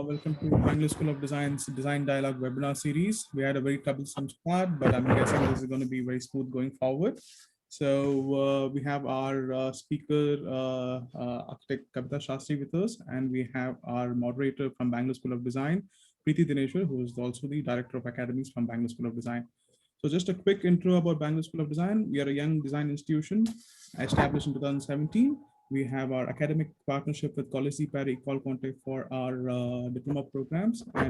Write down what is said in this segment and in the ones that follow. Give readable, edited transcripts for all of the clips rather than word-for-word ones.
Welcome to Bangalore School of Design's Design Dialogue webinar series. We had a very troublesome start, but I'm guessing this is going to be very smooth going forward. So we have our speaker, architect Kavitra Shastri with us, and we have our moderator from Bangalore School of Design, Preethi Dineshwar, who is also the Director of Academies from Bangalore School of Design. So just a quick intro about Bangalore School of Design. We are a young design institution established in 2017. We have our academic partnership with College de Paris École Contact for our diploma programs, and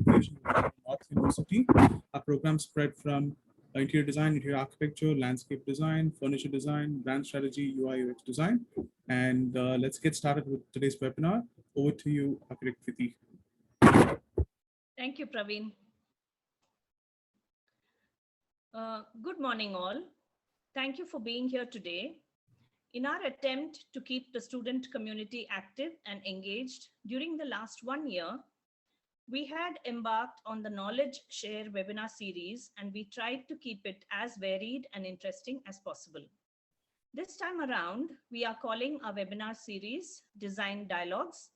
North University. Our programs spread from interior design, interior architecture, landscape design, furniture design, brand strategy, UI UX design. And let's get started with today's webinar. Over to you, Architect Preethi. Thank you, Praveen. Good morning, all. Thank you for being here today. In our attempt to keep the student community active and engaged during the last 1 year, we had embarked on the Knowledge Share webinar series, and we tried to keep it as varied and interesting as possible. This time around, we are calling our webinar series Design Dialogues.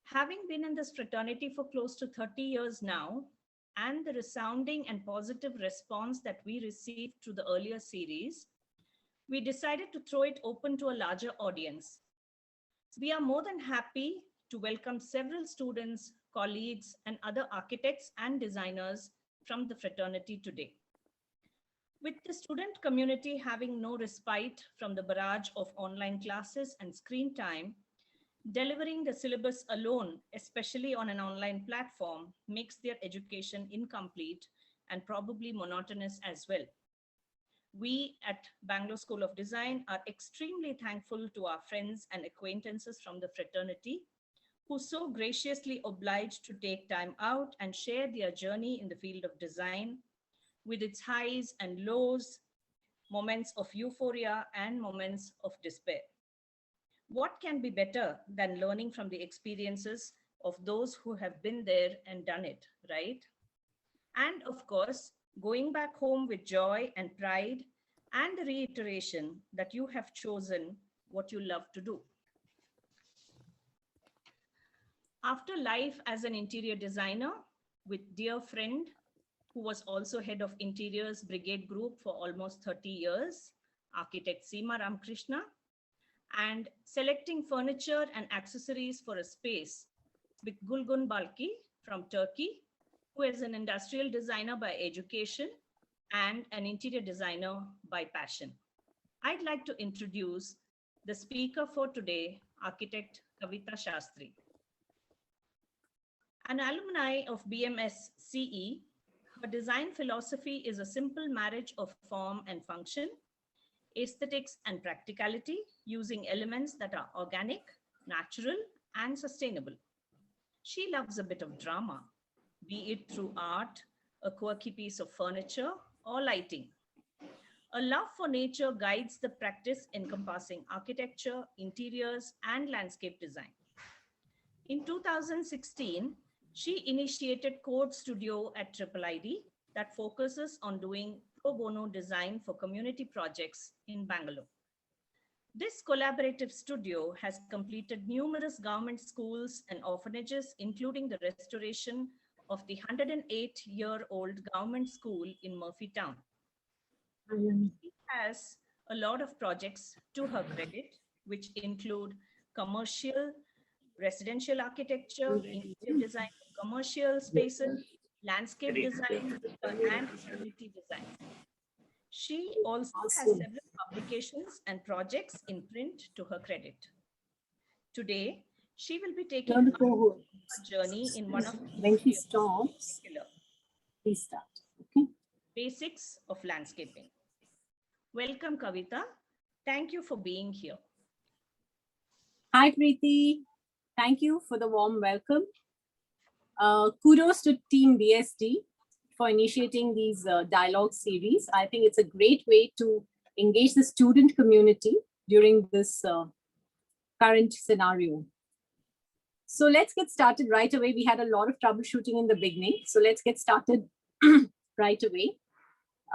Having been in this fraternity for close to 30 years now, and the resounding and positive response that we received to the earlier series, we decided to throw it open to a larger audience. We are more than happy to welcome several students, colleagues, and other architects and designers from the fraternity today. With the student community having no respite from the barrage of online classes and screen time, delivering the syllabus alone, especially on an online platform, makes their education incomplete and probably monotonous as well. We at Bangalore School of Design are extremely thankful to our friends and acquaintances from the fraternity who so graciously obliged to take time out and share their journey in the field of design with its highs and lows, moments of euphoria and moments of despair. What can be better than learning from the experiences of those who have been there and done it, right? And of course, going back home with joy and pride and the reiteration that you have chosen what you love to do. After life as an interior designer with dear friend who was also head of Interiors Brigade Group for almost 30 years, architect Seema Ramakrishna, and selecting furniture and accessories for a space with Gulgun Balki from Turkey, who is an industrial designer by education and an interior designer by passion. I'd like to introduce the speaker for today, architect Kavitra Shastri. An alumni of BMS CE, her design philosophy is a simple marriage of form and function, aesthetics and practicality, using elements that are organic, natural, and sustainable. She loves a bit of drama, be it through art, a quirky piece of furniture, or lighting. A love for nature guides the practice encompassing architecture, interiors, and landscape design. In 2016, she initiated Code Studio at IIID that focuses on doing pro bono design for community projects in Bangalore. This collaborative studio has completed numerous government schools and orphanages, including the restoration of the 108-year-old government school in Murphy Town. She has a lot of projects to her credit, which include commercial, residential architecture, interior design of commercial spaces, landscape design, and community design. She also has several publications and projects in print to her credit. Today, she will be taking a journey in one of when she stops, please start. Okay. Basics of landscaping. Welcome, Kavita. Thank you for being here. Hi, Preethi. Thank you for the warm welcome. Kudos to Team BSD for initiating these dialogue series. I think it's a great way to engage the student community during this current scenario. So let's get started right away. We had a lot of troubleshooting in the beginning, so let's get started right away.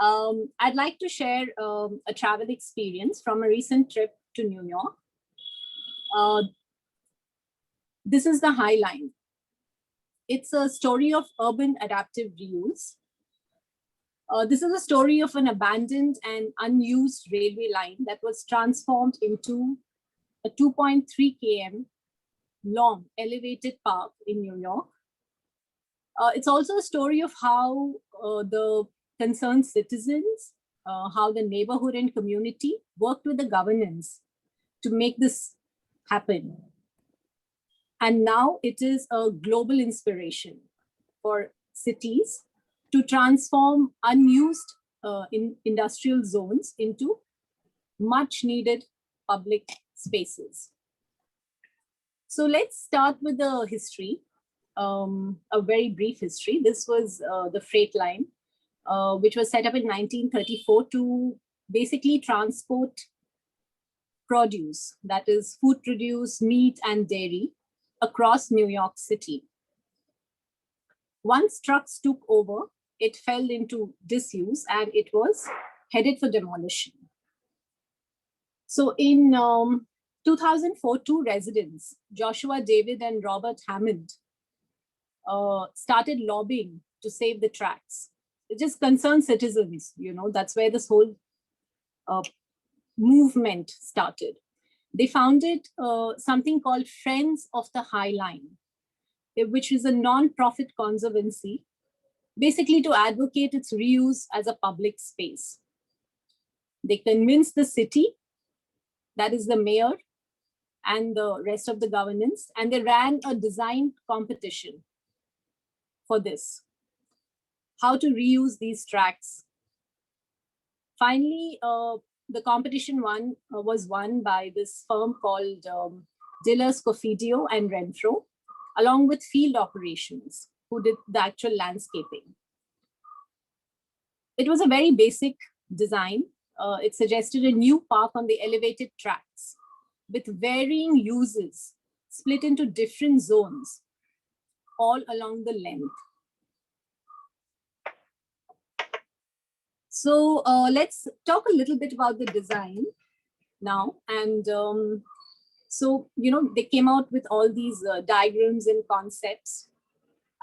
I'd like to share a travel experience from a recent trip to New York. this is the High Line. It's a story of urban adaptive reuse. This is a story of an abandoned and unused railway line that was transformed into a 2.3 km long elevated park in New York. It's also a story of how the concerned citizens, how the neighborhood and community worked with the governance to make this happen. And now it is a global inspiration for cities to transform unused industrial zones into much needed public spaces. So let's start with the history, a very brief history. This was the freight line, which was set up in 1934 to basically transport produce, that is food produce, meat and dairy, across New York City. Once trucks took over, it fell into disuse and it was headed for demolition. So in 2004, two residents, Joshua David and Robert Hammond, started lobbying to save the tracks. It just concerned citizens, you know, that's where this whole movement started. They founded something called Friends of the High Line, which is a non-profit conservancy, basically to advocate its reuse as a public space. They convinced the city, that is the mayor and the rest of the governance, and they ran a design competition for this, how to reuse these tracks. Finally, the competition was won by this firm called Dillers, Cofidio and Renfro, along with field operations, who did the actual landscaping. It was a very basic design. It suggested a new park on the elevated tracks with varying uses split into different zones all along the length. So let's talk a little bit about the design now. And so, you know, they came out with all these diagrams and concepts,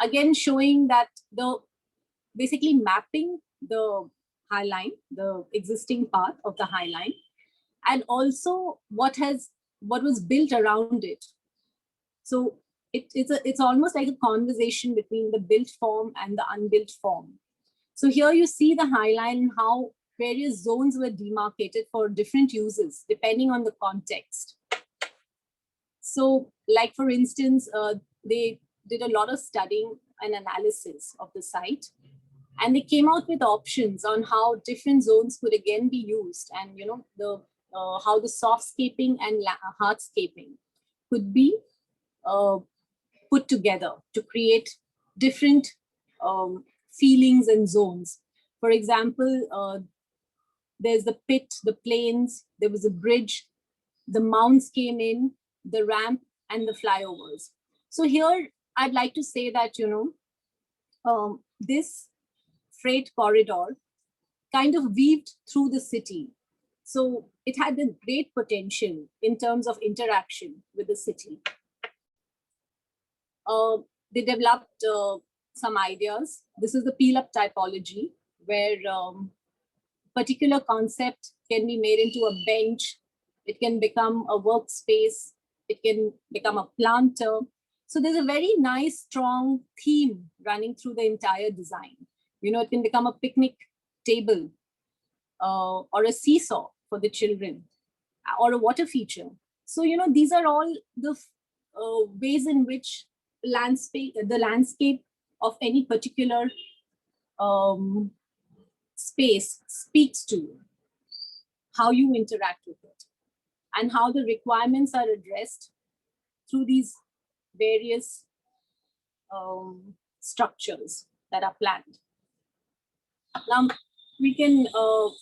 again, showing that basically mapping the High Line, the existing path of the High Line, and also what was built around it. So it's almost like a conversation between the built form and the unbuilt form. So here you see the High Line and how various zones were demarcated for different uses, depending on the context. So like, for instance, they did a lot of studying and analysis of the site. And they came out with options on how different zones could again be used, and you know, how the softscaping and hardscaping could be put together to create different feelings and zones. For example, there's the pit, the plains, there was a bridge, the mounds came in, the ramp, and the flyovers. So here I'd like to say that, you know, this freight corridor kind of weaved through the city. So it had a great potential in terms of interaction with the city. They developed some ideas. This is the peel-up typology, where particular concept can be made into a bench. It can become a workspace. It can become a planter. So there's a very nice, strong theme running through the entire design. You know, it can become a picnic table or a seesaw for the children, or a water feature. So, you know, these are all the ways in which the landscape of any particular space speaks to you, how you interact with it, and how the requirements are addressed through these various structures that are planned. Now, we can,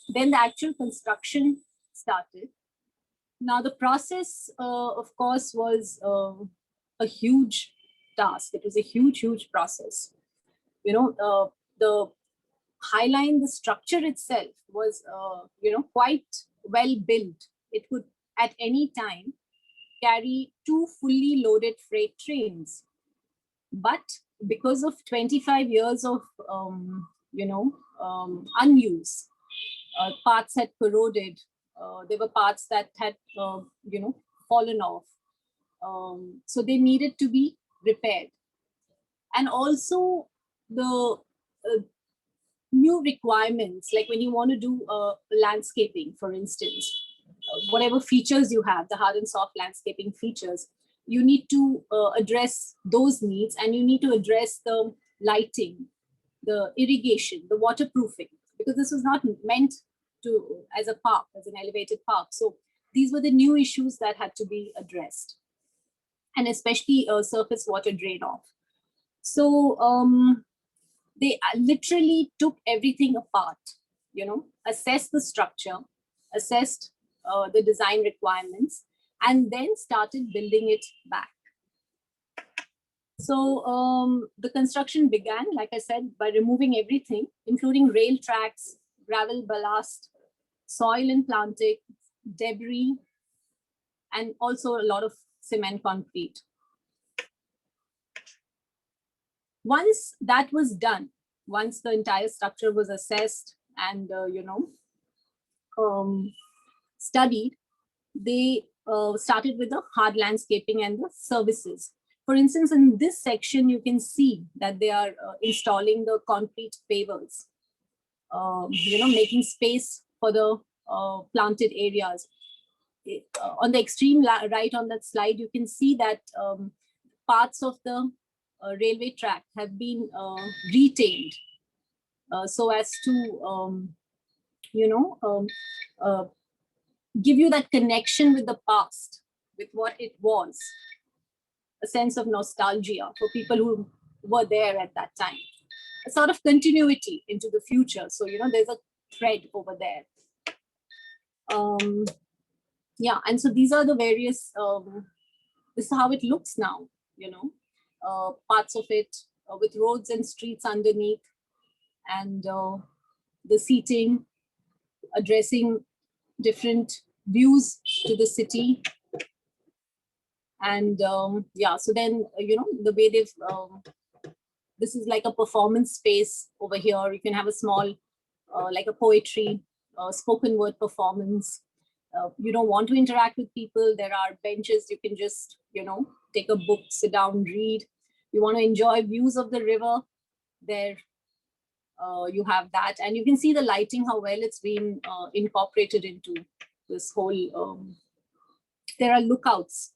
then the actual construction started. Now, the process, of course, was a huge task. It was a huge, huge process. You know, the High Line, the structure itself was, you know, quite well built. It could, at any time, carry 2 fully loaded freight trains. But because of 25 years of, unuse, parts had corroded. There were parts that had, fallen off. So they needed to be repaired. And also the new requirements, like when you want to do landscaping, for instance, whatever features you have, the hard and soft landscaping features, you need to address those needs, and you need to address the lighting, the irrigation, the waterproofing, because this was not meant to as a park, as an elevated park. So these were the new issues that had to be addressed, and especially surface water drain off. So they literally took everything apart, assessed the structure, assessed the design requirements, and then started building it back. So the construction began, like I said, by removing everything, including rail tracks, gravel ballast, soil and planting, debris, and also a lot of cement concrete. Once that was done, once the entire structure was assessed and, studied, they started with the hard landscaping and the services. For instance, in this section, you can see that they are installing the concrete pavers, making space for the planted areas. On the extreme right on that slide, you can see that parts of the railway track have been retained so as to, give you that connection with the past, with what it was, a sense of nostalgia for people who were there at that time, a sort of continuity into the future. So, there's a thread over there. Yeah, and so these are the various, this is how it looks now, parts of it with roads and streets underneath, and the seating, addressing different views to the city. And yeah, so then, the way they've, this is like a performance space over here. You can have a small, like a poetry, spoken word performance. You don't want to interact with people, there are benches, you can just, take a book, sit down, read. You want to enjoy views of the river, there you have that. And you can see the lighting, how well it's been incorporated into this whole, there are lookouts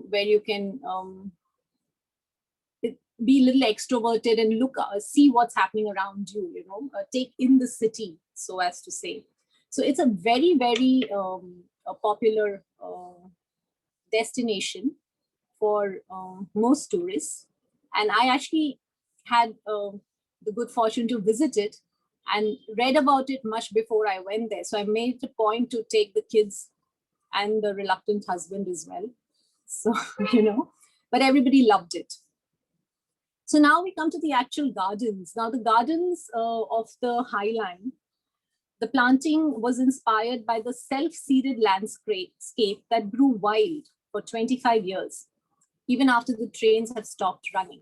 where you can be a little extroverted and look, see what's happening around you, take in the city, so as to say. So it's a very, very a popular destination for most tourists. And I actually had the good fortune to visit it and read about it much before I went there. So I made a point to take the kids and the reluctant husband as well. So, but everybody loved it. So now we come to the actual gardens. Now the gardens of the High Line, the planting was inspired by the self-seeded landscape that grew wild for 25 years, even after the trains have stopped running.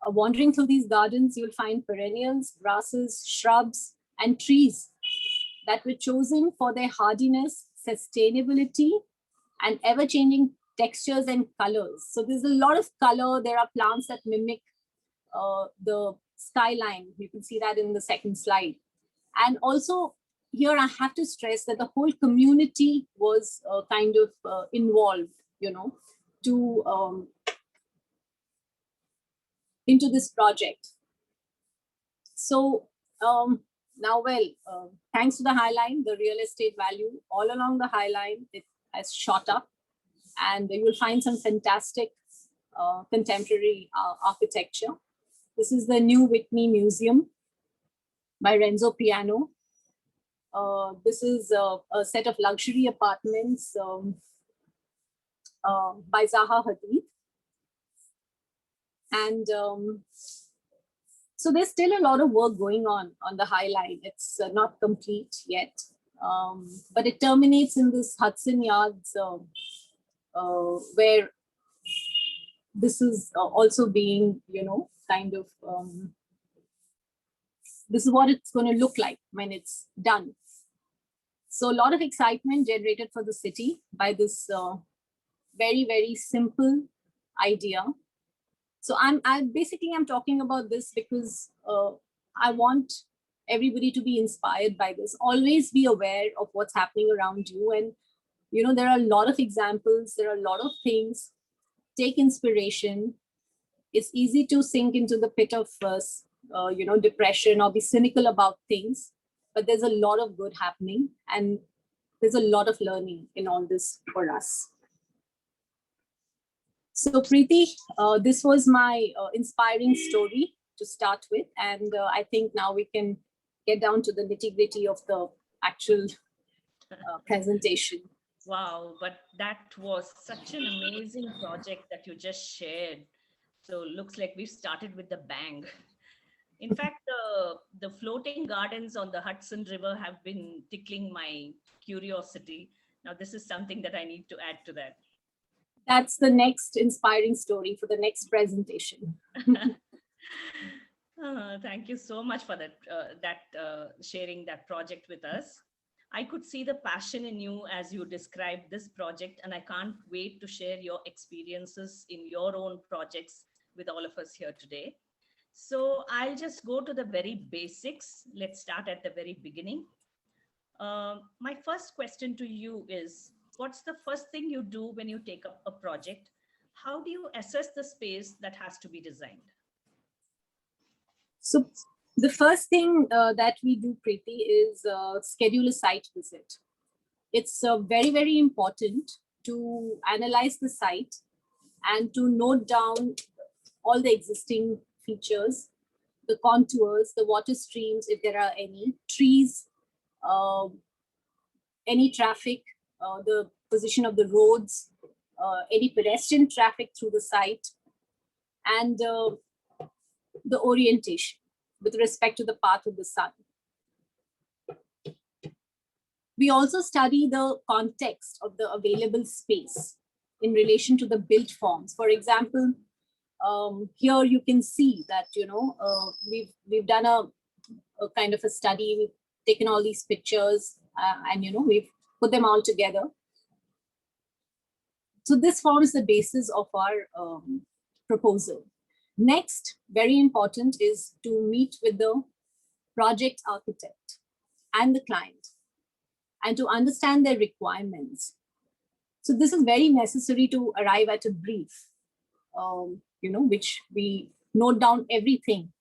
Wandering through these gardens, you'll find perennials, grasses, shrubs, and trees that were chosen for their hardiness, sustainability, and ever-changing textures and colors. So there's a lot of color. There are plants that mimic the skyline. You can see that in the second slide. And also here I have to stress that the whole community was kind of involved, to into this project. So now, well, thanks to the High Line, the real estate value all along the High Line, it has shot up, and you will find some fantastic contemporary architecture. This is the New Whitney Museum by Renzo Piano. This is a set of luxury apartments by Zaha Hadid. And so there's still a lot of work going on the High Line. It's not complete yet, but it terminates in this Hudson Yards where this is also being, kind of, this is what it's going to look like when it's done. So a lot of excitement generated for the city by this very, very simple idea. So I'm talking about this because I want everybody to be inspired by this. Always be aware of what's happening around you. And, there are a lot of examples. There are a lot of things. Take inspiration. It's easy to sink into the pit of, depression or be cynical about things. But there's a lot of good happening. And there's a lot of learning in all this for us. So Preethi, this was my inspiring story to start with. And I think now we can get down to the nitty-gritty of the actual presentation. Wow, but that was such an amazing project that you just shared. So looks like we've started with the bang. In fact, the floating gardens on the Hudson River have been tickling my curiosity. Now, this is something that I need to add to that. That's the next inspiring story for the next presentation. Thank you so much for that, sharing that project with us. I could see the passion in you as you described this project, and I can't wait to share your experiences in your own projects with all of us here today. So I'll just go to the very basics. Let's start at the very beginning. My first question to you is, what's the first thing you do when you take up a project? How do you assess the space that has to be designed? So the first thing that we do, Preethi, is schedule a site visit. It's very, very important to analyze the site and to note down all the existing features, the contours, the water streams, if there are any, trees, any traffic, the position of the roads, any pedestrian traffic through the site, and the orientation with respect to the path of the sun. We also study the context of the available space in relation to the built forms. For example, here you can see that, we've done a kind of a study. We've taken all these pictures and, we've put them all together. So this forms the basis of our proposal. Next, very important, is to meet with the project architect and the client and to understand their requirements. So this is very necessary to arrive at a brief, which we note down everything.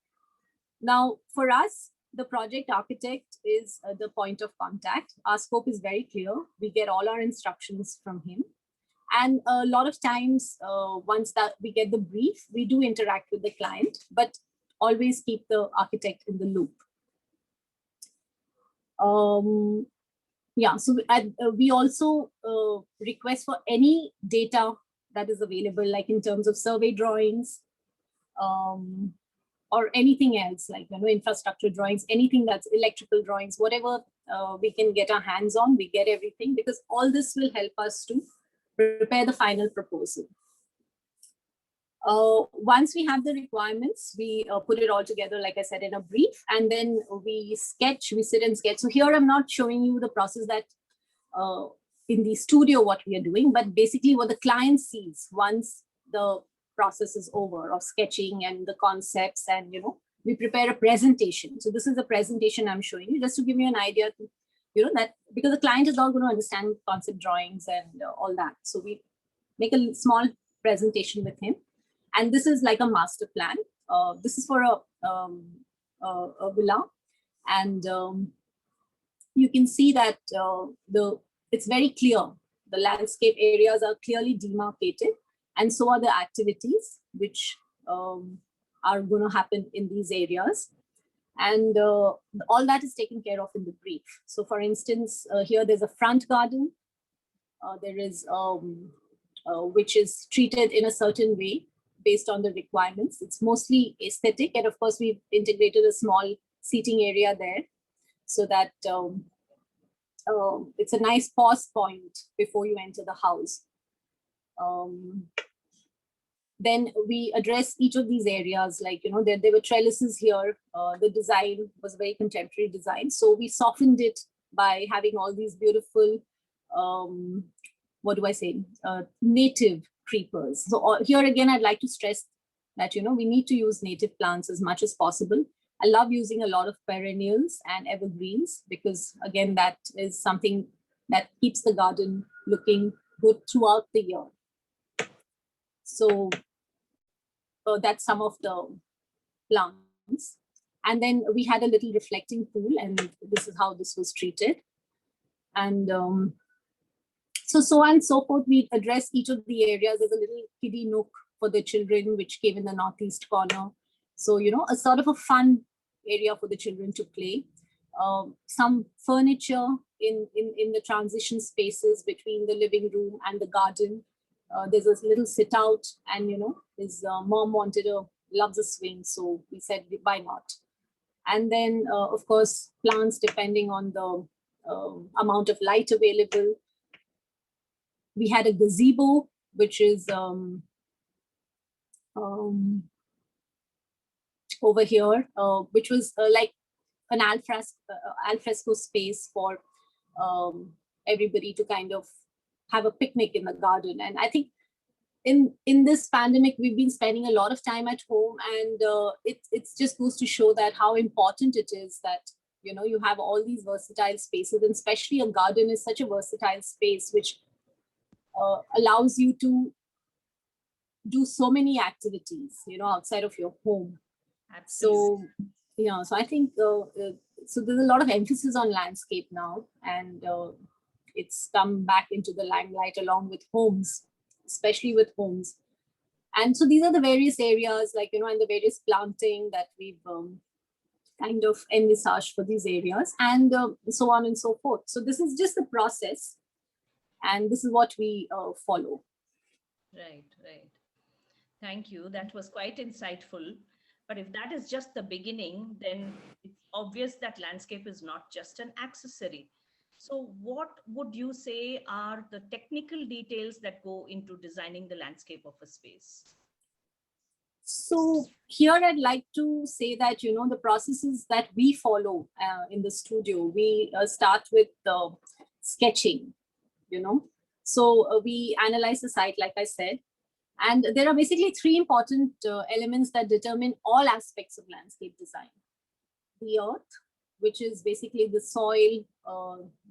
Now, for us, the project architect is the point of contact. Our scope is very clear. We get all our instructions from him. And a lot of times, once that we get the brief, we do interact with the client, but always keep the architect in the loop. So we also request for any data that is available, like in terms of survey drawings, or anything else, like infrastructure drawings, anything that's electrical drawings, whatever we can get our hands on, we get everything, because all this will help us to prepare the final proposal. Once we have the requirements, we put it all together, like I said, in a brief, and then we sit and sketch. So here I'm not showing you the process that in the studio, what we are doing, but basically what the client sees once the process is over of sketching and the concepts, and we prepare a presentation. So this is the presentation I'm showing you, just to give you an idea to, that because the client is not going to understand concept drawings and all that. So we make a small presentation with him. And this is like a master plan. This is for a villa. And you can see that it's very clear. The landscape areas are clearly demarcated. And so are the activities which are going to happen in these areas. And all that is taken care of in the brief. So for instance, here there's a front garden. There is, which is treated in a certain way based on the requirements. It's mostly aesthetic. And of course, we've integrated a small seating area there so that it's a nice pause point before you enter the house. Then we address each of these areas, like, there were trellises here. The design was a very contemporary design. So we softened it by having all these beautiful, what do I say, native creepers. So here again, I'd like to stress that, we need to use native plants as much as possible. I love using a lot of perennials and evergreens because, again, that is something that keeps the garden looking good throughout the year. So that's some of the plants. And then we had a little reflecting pool, and this is how this was treated. And so on and so forth. We address each of the areas. There's a little kiddie nook for the children, which came in the northeast corner. So, a sort of a fun area for the children to play. Some furniture in the transition spaces between the living room and the garden. There's a little sit out, and his mom loves a swing, so we said, why not? And then, of course, plants depending on the amount of light available. We had a gazebo, which is over here, which was like an alfresco space for everybody to kind of have a picnic in the garden. And I think in this pandemic, we've been spending a lot of time at home, and it just goes to show that how important it is that you have all these versatile spaces, and especially a garden is such a versatile space which allows you to do so many activities outside of your home. Absolutely. So I think so there's a lot of emphasis on landscape now, and it's come back into the limelight along with homes, especially with homes. And so these are the various areas, like, and the various planting that we've kind of envisaged for these areas, and so on and so forth. So this is just the process, and this is what we follow. Right. Thank you. That was quite insightful. But if that is just the beginning, then it's obvious that landscape is not just an accessory. So what would you say are the technical details that go into designing the landscape of a space? So here I'd like to say that, the processes that we follow in the studio, we start with sketching, So we analyze the site, like I said, and there are basically three important elements that determine all aspects of landscape design. The earth, which is basically the soil,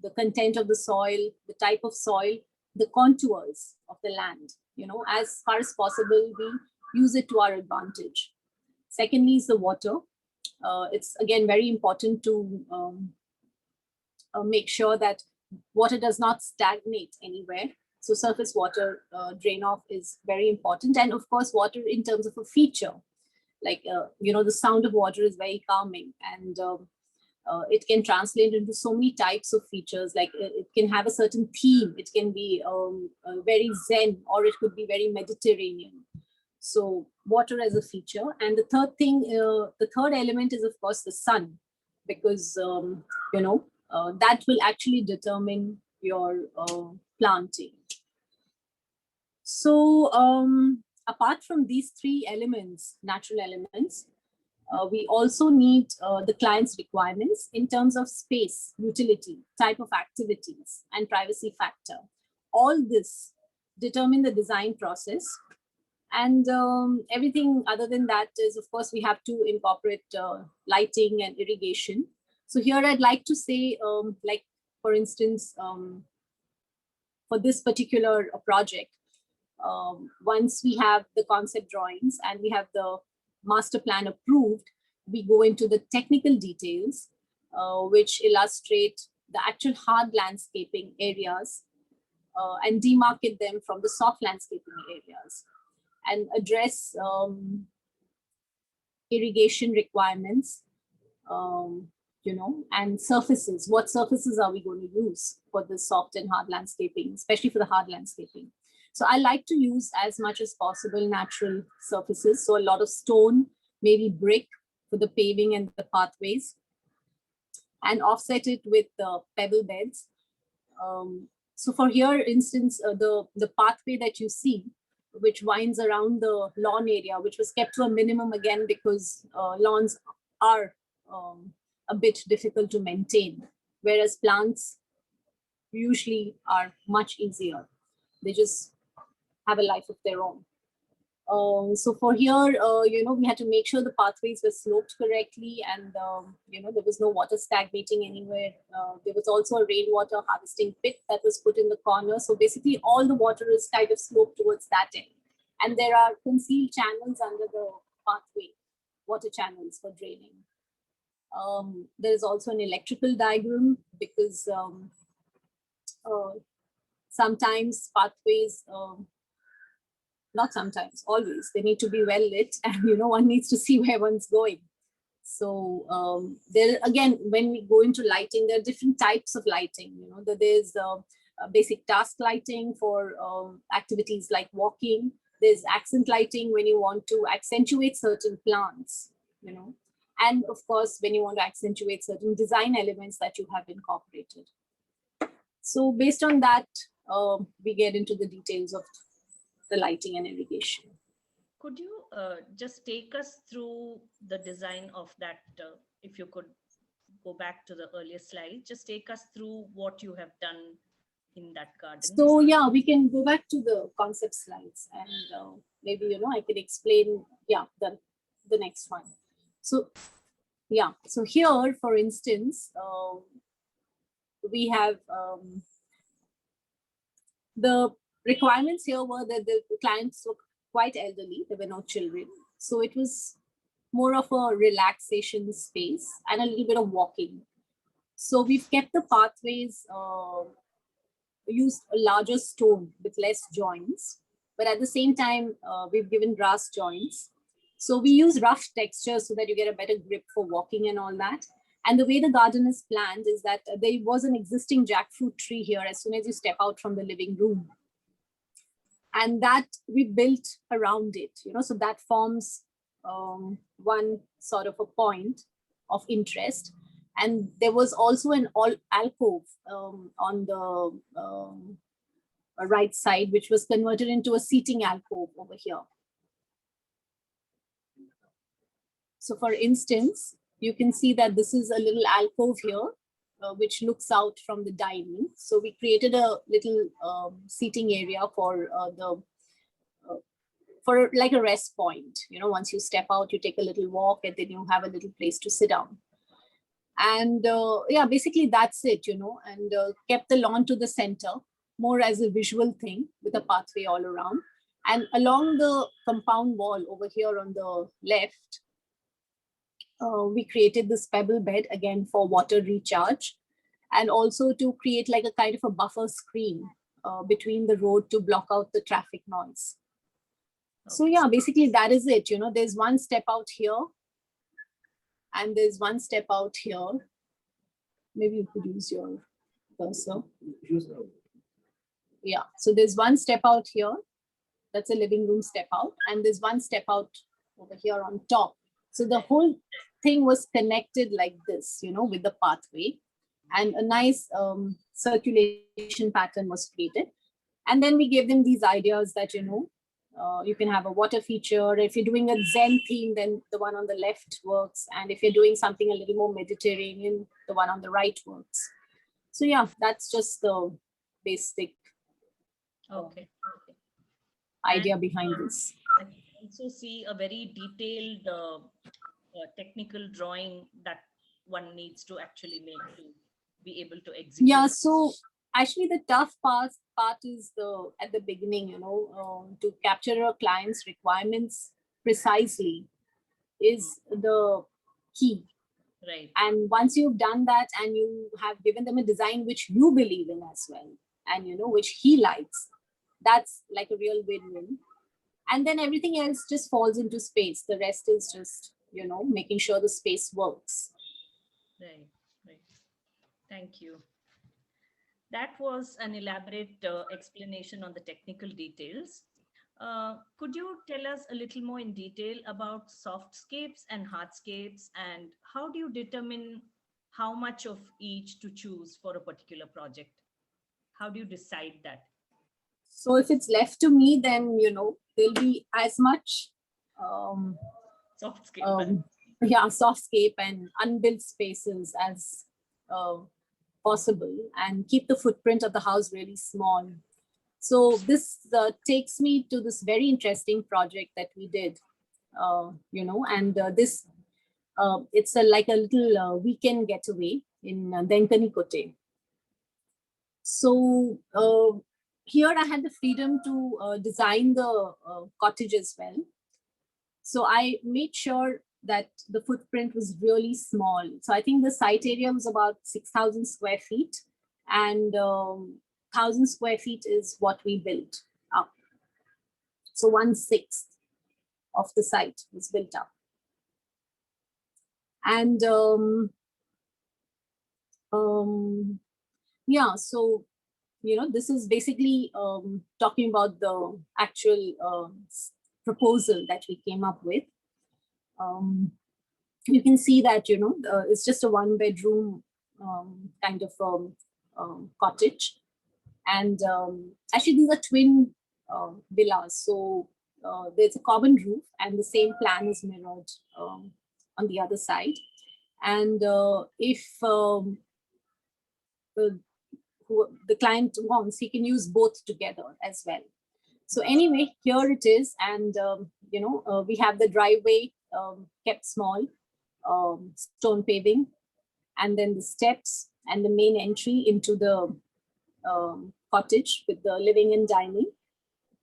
the content of the soil, the type of soil, the contours of the land, as far as possible, we use it to our advantage. Secondly is the water. It's again very important to make sure that water does not stagnate anywhere. So surface water drain off is very important. And of course, water in terms of a feature, like, the sound of water is very calming, and it can translate into so many types of features. Like it can have a certain theme. It can be very Zen, or it could be very Mediterranean. So water as a feature. And the third thing, the third element is, of course, the sun, because, that will actually determine your planting. So apart from these three elements, natural elements, we also need the client's requirements in terms of space, utility, type of activities, and privacy factor. All this determine the design process. And everything other than that is, of course, we have to incorporate lighting and irrigation. So here I'd like to say, like, for instance, for this particular project, once we have the concept drawings and we have the master plan approved, we go into the technical details, which illustrate the actual hard landscaping areas and demarcate them from the soft landscaping areas, and address irrigation requirements, and surfaces. What surfaces are we going to use for the soft and hard landscaping, especially for the hard landscaping? So I like to use as much as possible natural surfaces. So a lot of stone, maybe brick for the paving and the pathways, and offset it with the pebble beds. So for here, instance, the pathway that you see, which winds around the lawn area, which was kept to a minimum again because lawns are a bit difficult to maintain, whereas plants usually are much easier. They just have a life of their own. So for here, we had to make sure the pathways were sloped correctly, and there was no water stagnating anywhere. There was also a rainwater harvesting pit that was put in the corner. So basically all the water is kind of sloped towards that end. And there are concealed channels under the pathway, water channels for draining. There is also an electrical diagram because sometimes pathways, not sometimes, always, they need to be well lit, and one needs to see where one's going. So there again, when we go into lighting, there are different types of lighting. There's basic task lighting for activities like walking. There's accent lighting when you want to accentuate certain plants, and of course when you want to accentuate certain design elements that you have incorporated. So based on that, we get into the details of the lighting and irrigation. Could you just take us through the design of that? If you could go back to the earlier slide, just take us through what you have done in that garden. So yeah, we can go back to the concept slides, and maybe I can explain the next one. So yeah, so here for instance, we have the requirements here were that the clients were quite elderly, there were no children, so it was more of a relaxation space and a little bit of walking. So we've kept the pathways, used a larger stone with less joints, but at the same time we've given grass joints. So we use rough textures so that you get a better grip for walking and all that. And the way the garden is planned is that there was an existing jackfruit tree here as soon as you step out from the living room. And that we built around it, so that forms one sort of a point of interest. And there was also an alcove on the right side, which was converted into a seating alcove over here. So for instance, you can see that this is a little alcove here, which looks out from the dining. So we created a little seating area for for like a rest point. Once you step out, you take a little walk, and then you have a little place to sit down. And yeah, basically that's it, and kept the lawn to the center, more as a visual thing with a pathway all around. And along the compound wall over here on the left, we created this pebble bed again for water recharge, and also to create like a kind of a buffer screen between the road to block out the traffic noise. Okay. So yeah, basically that is it. There's one step out here, and there's one step out here. Maybe you could use your cursor. Yeah, so there's one step out here. That's a living room step out, and there's one step out over here on top. So the whole thing was connected like this, with the pathway, and a nice circulation pattern was created. And then we gave them these ideas that, you can have a water feature. If you're doing a Zen theme, then the one on the left works. And if you're doing something a little more Mediterranean, the one on the right works. So yeah, that's just the basic idea behind this. I also see a very detailed technical drawing that one needs to actually make to be able to execute. Yeah, so actually the tough part is at the beginning, to capture a client's requirements precisely is the key. Right. And once you've done that and you have given them a design which you believe in as well, and which he likes, that's like a real win-win. And then everything else just falls into space. The rest is just, making sure the space works. Right. Thank you. That was an elaborate explanation on the technical details. Could you tell us a little more in detail about softscapes and hardscapes, and how do you determine how much of each to choose for a particular project? How do you decide that? So if it's left to me, then, there'll be as much, Softscape. softscape and unbuilt spaces as possible, and keep the footprint of the house really small. So this takes me to this very interesting project that we did, this it's like a little weekend getaway in Denkanikote. So here I had the freedom to design the cottage as well. So I made sure that the footprint was really small. So I think the site area was about 6,000 square feet, and 1,000 square feet is what we built up. So 1/6 of the site was built up. And so, this is basically talking about the actual proposal that we came up with. You can see that, it's just a 1-bedroom kind of cottage. And actually, these are twin villas. So there's a common roof, and the same plan is mirrored on the other side. And if the client wants, he can use both together as well. So anyway, here it is. And, we have the driveway kept small, stone paving, and then the steps and the main entry into the cottage with the living and dining,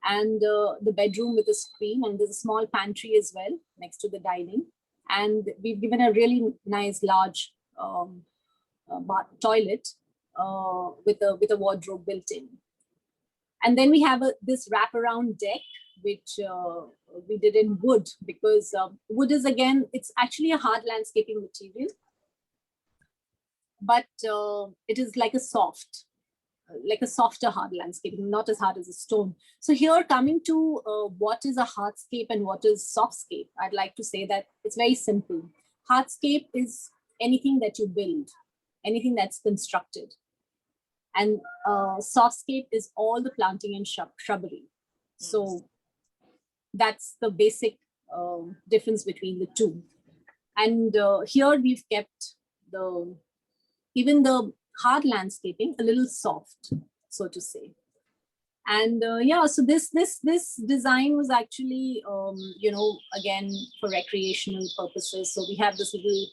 and the bedroom with a screen, and there's a small pantry as well next to the dining. And we've given a really nice large toilet with a wardrobe built in. And then we have this wraparound deck, which we did in wood, because wood is, again, it's actually a hard landscaping material, but it is like a softer hard landscaping, not as hard as a stone. So here, coming to what is a hardscape and what is softscape, I'd like to say that it's very simple. Hardscape is anything that you build, anything that's constructed. And softscape is all the planting and shrubbery. So that's the basic difference between the two. And here we've kept even the hard landscaping a little soft, so to say. And so this design was actually, again, for recreational purposes. So we have this little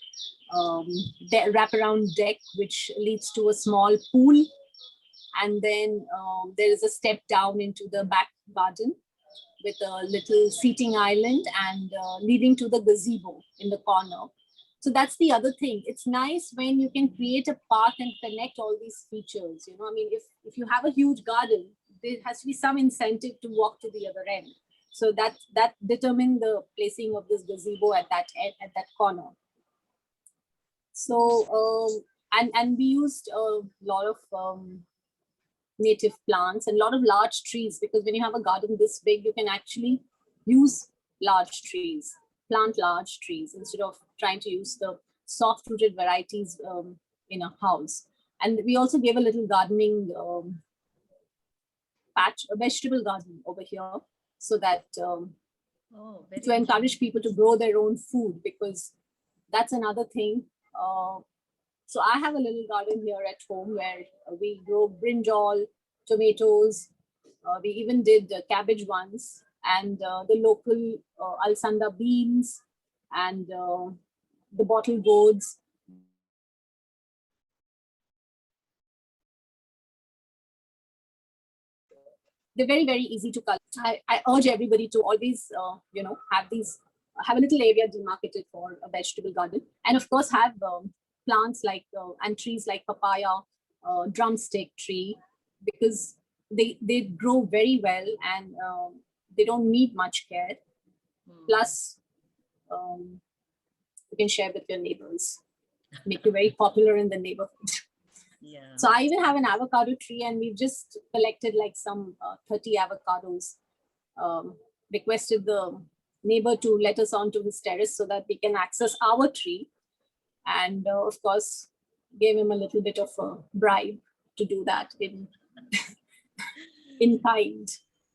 wraparound deck, which leads to a small pool. And then there is a step down into the back garden with a little seating island, and leading to the gazebo in the corner. So that's the other thing. It's nice when you can create a path and connect all these features. I mean, if you have a huge garden, there has to be some incentive to walk to the other end. So that determined the placing of this gazebo at that corner. So and we used a lot of native plants and a lot of large trees, because when you have a garden this big, you can actually use large trees, plant large trees, instead of trying to use the soft-rooted varieties in a house. And we also gave a little gardening patch, a vegetable garden over here, so that to encourage people to grow their own food, because that's another thing. So I have a little garden here at home where we grow brinjal, tomatoes. We even did cabbage once, and the local alsanda beans, and the bottle gourds. They're very, very easy to cultivate. I urge everybody to always, have a little area demarcated for a vegetable garden, and of course have plants like and trees like papaya, drumstick tree, because they grow very well, and they don't need much care. Plus, you can share with your neighbors, make you very popular in the neighborhood. Yeah. So I even have an avocado tree, and we've just collected like some 30 avocados. Requested the neighbor to let us onto his terrace so that we can access our tree, and of course gave him a little bit of a bribe to do that. Gave him in kind.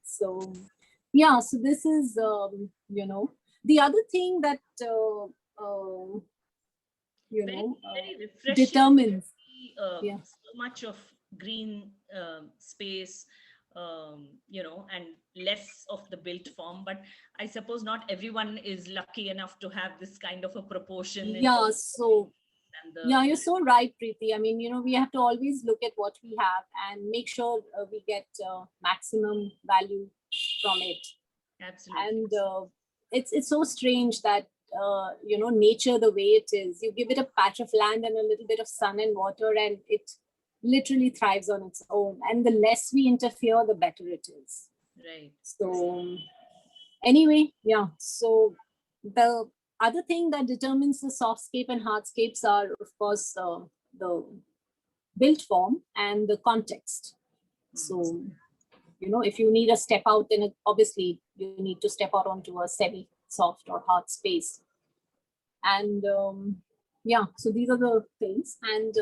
So yeah, so this is, you know, the other thing that, you Very, know, very refreshing. determines. See, Yeah. so much of green space, you know, and less of the built form. But I suppose not everyone is lucky enough to have this kind of a proportion in Yeah, so and yeah, the you're so right, Preethi. I mean, you know, we have to always look at what we have and make sure we get maximum value from it. absolutely. And it's so strange that you know, nature the way it is, you give it a patch of land and a little bit of sun and water, and it literally thrives on its own. And the less we interfere, the better it is. Right. So anyway, yeah. So the other thing that determines the softscape and hardscapes are, of course, the built form and the context. So, you know, if you need a step out, then obviously you need to step out onto a semi-soft or hard space. And yeah, so these are the things. And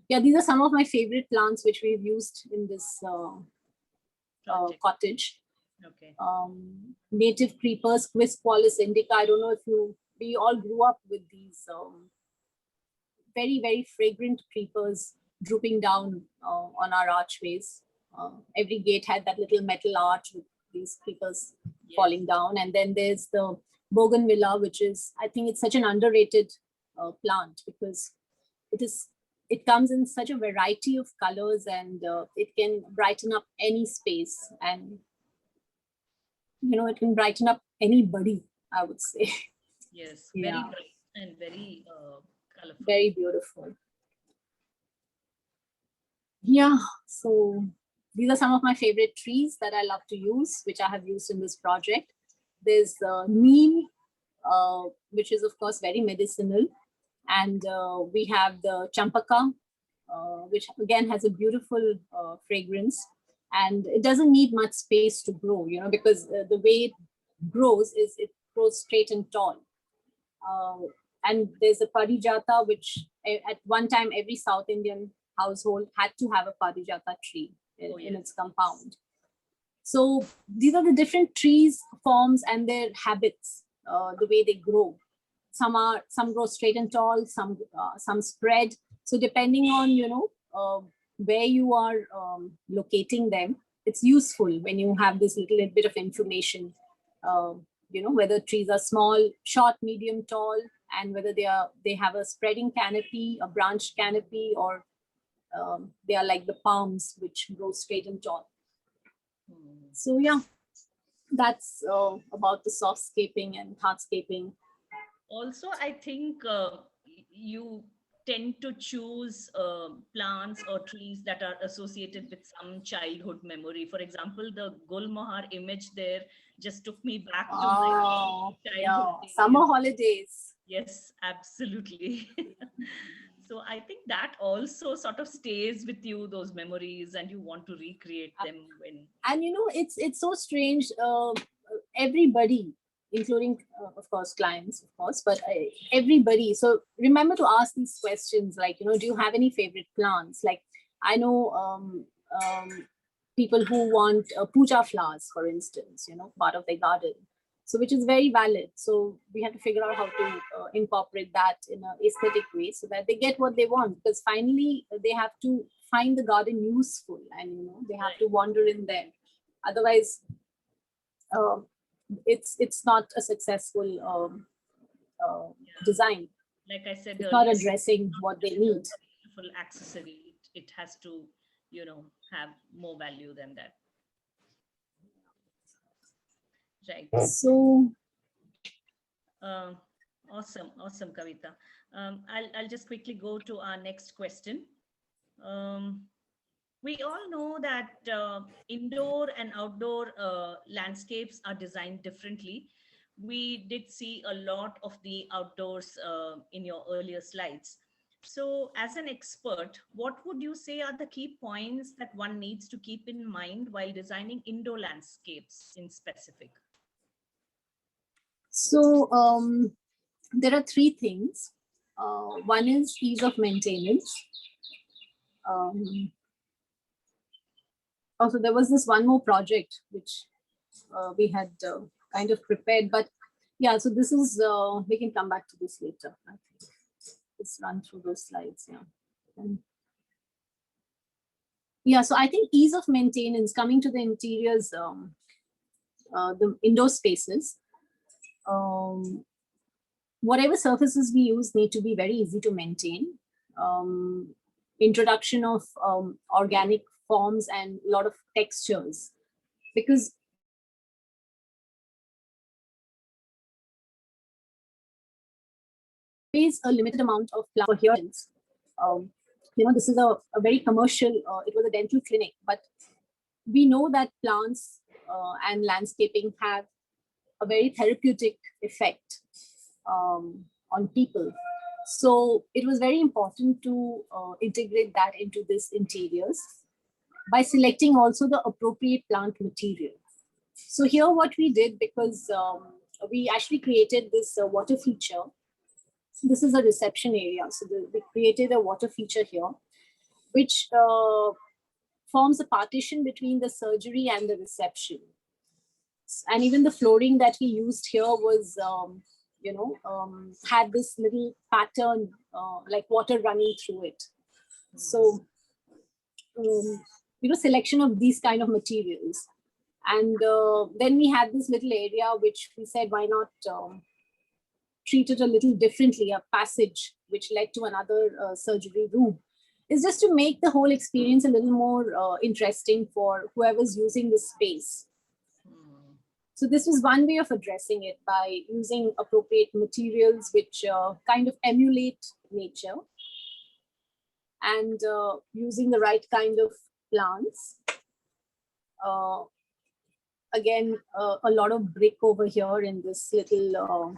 yeah, these are some of my favorite plants which we've used in this Project. cottage. Okay. Native creepers, Quisqualis indica. I don't know if we all grew up with these very, very fragrant creepers drooping down on our archways. Every gate had that little metal arch with these creepers falling down. And then there's the bougainvillea, which is, I think it's such an underrated plant because it comes in such a variety of colors, and it can brighten up any space, and you know, it can brighten up anybody, I would say. Yes, Yeah. very bright and very colorful. Very beautiful. Yeah, so these are some of my favorite trees that I love to use, which I have used in this project. There's neem, which is of course very medicinal. And we have the champaka, which again has a beautiful fragrance. And it doesn't need much space to grow, you know, because the way it grows is it grows straight and tall. And there's a parijata, which at one time every South Indian household had to have a parijata tree in its compound. So these are the different trees, forms, and their habits, the way they grow. Some grow straight and tall, some spread. So depending on, you know, where you are locating them, it's useful when you have this little bit of information. You know, whether trees are small, short, medium, tall, and whether they have a spreading canopy, a branched canopy, or they are like the palms which grow straight and tall. So yeah, that's about the softscaping and hardscaping. Also, I think you tend to choose plants or trees that are associated with some childhood memory. For example, the Gulmohar image there just took me back to my childhood days. Summer holidays. Yes, absolutely. So I think that also sort of stays with you, those memories, and you want to recreate them when. And you know, it's so strange. Everybody, including of course clients, of course, but everybody. So remember to ask these questions, like, you know, do you have any favorite plants? Like I know people who want puja flowers, for instance, you know, part of their garden. So which is very valid. So we have to figure out how to incorporate that in an aesthetic way so that they get what they want, because finally they have to find the garden useful, and you know, they have to wander in there. Otherwise, it's not a successful design. Like I said it's earlier, not addressing what they need. Beautiful accessory. It has to, you know, have more value than that. Right. So awesome, Kavita. I'll just quickly go to our next question. We all know that indoor and outdoor landscapes are designed differently. We did see a lot of the outdoors in your earlier slides. So as an expert, what would you say are the key points that one needs to keep in mind while designing indoor landscapes in specific? So there are three things. One is ease of maintenance. Also, there was this one more project which we had kind of prepared, but yeah, so this is, we can come back to this later. I think. Let's run through those slides, yeah. And yeah, so I think ease of maintenance, coming to the interiors, the indoor spaces, whatever surfaces we use need to be very easy to maintain. Introduction of organic forms and a lot of textures, because is a limited amount of plants for here. This is a very commercial, it was a dental clinic, but we know that plants and landscaping have a very therapeutic effect on people. So it was very important to integrate that into this interiors by selecting also the appropriate plant material. So here what we did, because we actually created this water feature. This is a reception area. So we created a water feature here, which forms a partition between the surgery and the reception. And even the flooring that we used here was, had this little pattern, like water running through it. So, selection of these kind of materials. And then we had this little area, which we said, why not treat it a little differently, a passage which led to another surgery room. Is just to make the whole experience a little more interesting for whoever's using the space. So this was one way of addressing it, by using appropriate materials which kind of emulate nature, and using the right kind of plants. Again, a lot of brick over here in this little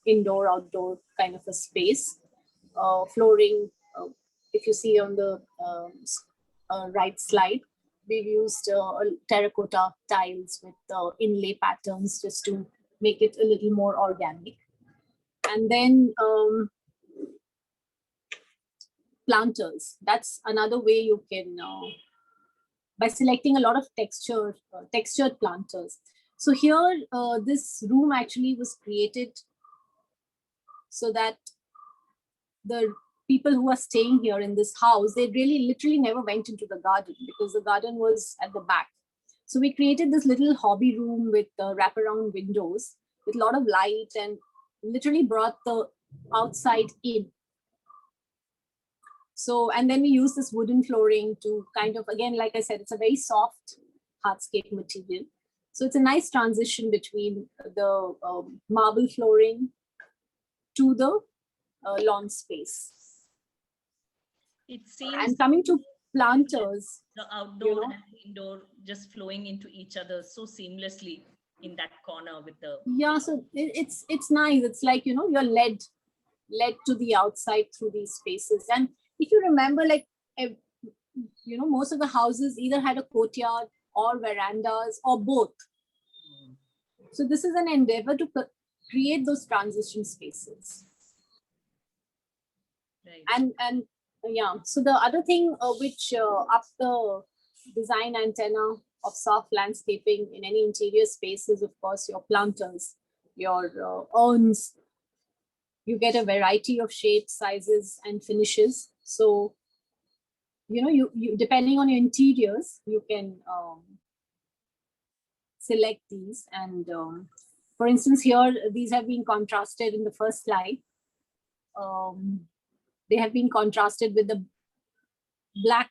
indoor, outdoor kind of a space. Flooring, if you see on the right slide, we've used terracotta tiles with inlay patterns just to make it a little more organic. And then planters. That's another way you can, by selecting a lot of textured planters. So here, this room actually was created so that the people who are staying here in this house, they really literally never went into the garden, because the garden was at the back. So we created this little hobby room with wraparound windows with a lot of light, and literally brought the outside in. So, and then we use this wooden flooring to kind of, again, like I said, it's a very soft hardscape material. So it's a nice transition between the marble flooring to the lawn space. It seems, and coming to planters, the outdoor and indoor just flowing into each other so seamlessly in that corner with the, yeah, so it's nice. It's like, you're led to the outside through these spaces. And if you remember, like, most of the houses either had a courtyard or verandas or both. So this is an endeavor to create those transition spaces. right. And yeah, so the other thing which up the design antenna of soft landscaping in any interior space is, of course, your planters, your urns. You get a variety of shapes, sizes, and finishes. So, you depending on your interiors, you can select these. And for instance, here, these have been contrasted in the first slide. They have been contrasted with the black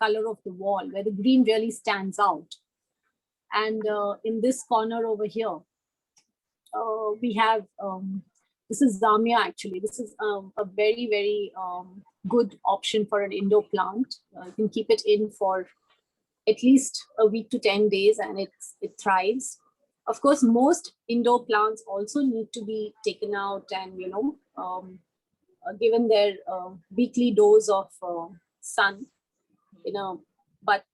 color of the wall, where the green really stands out. And in this corner over here, we have, this is Zamia actually. This is a very, very good option for an indoor plant. You can keep it in for at least a week to 10 days and it thrives. Of course, most indoor plants also need to be taken out and, given their weekly dose of sun, but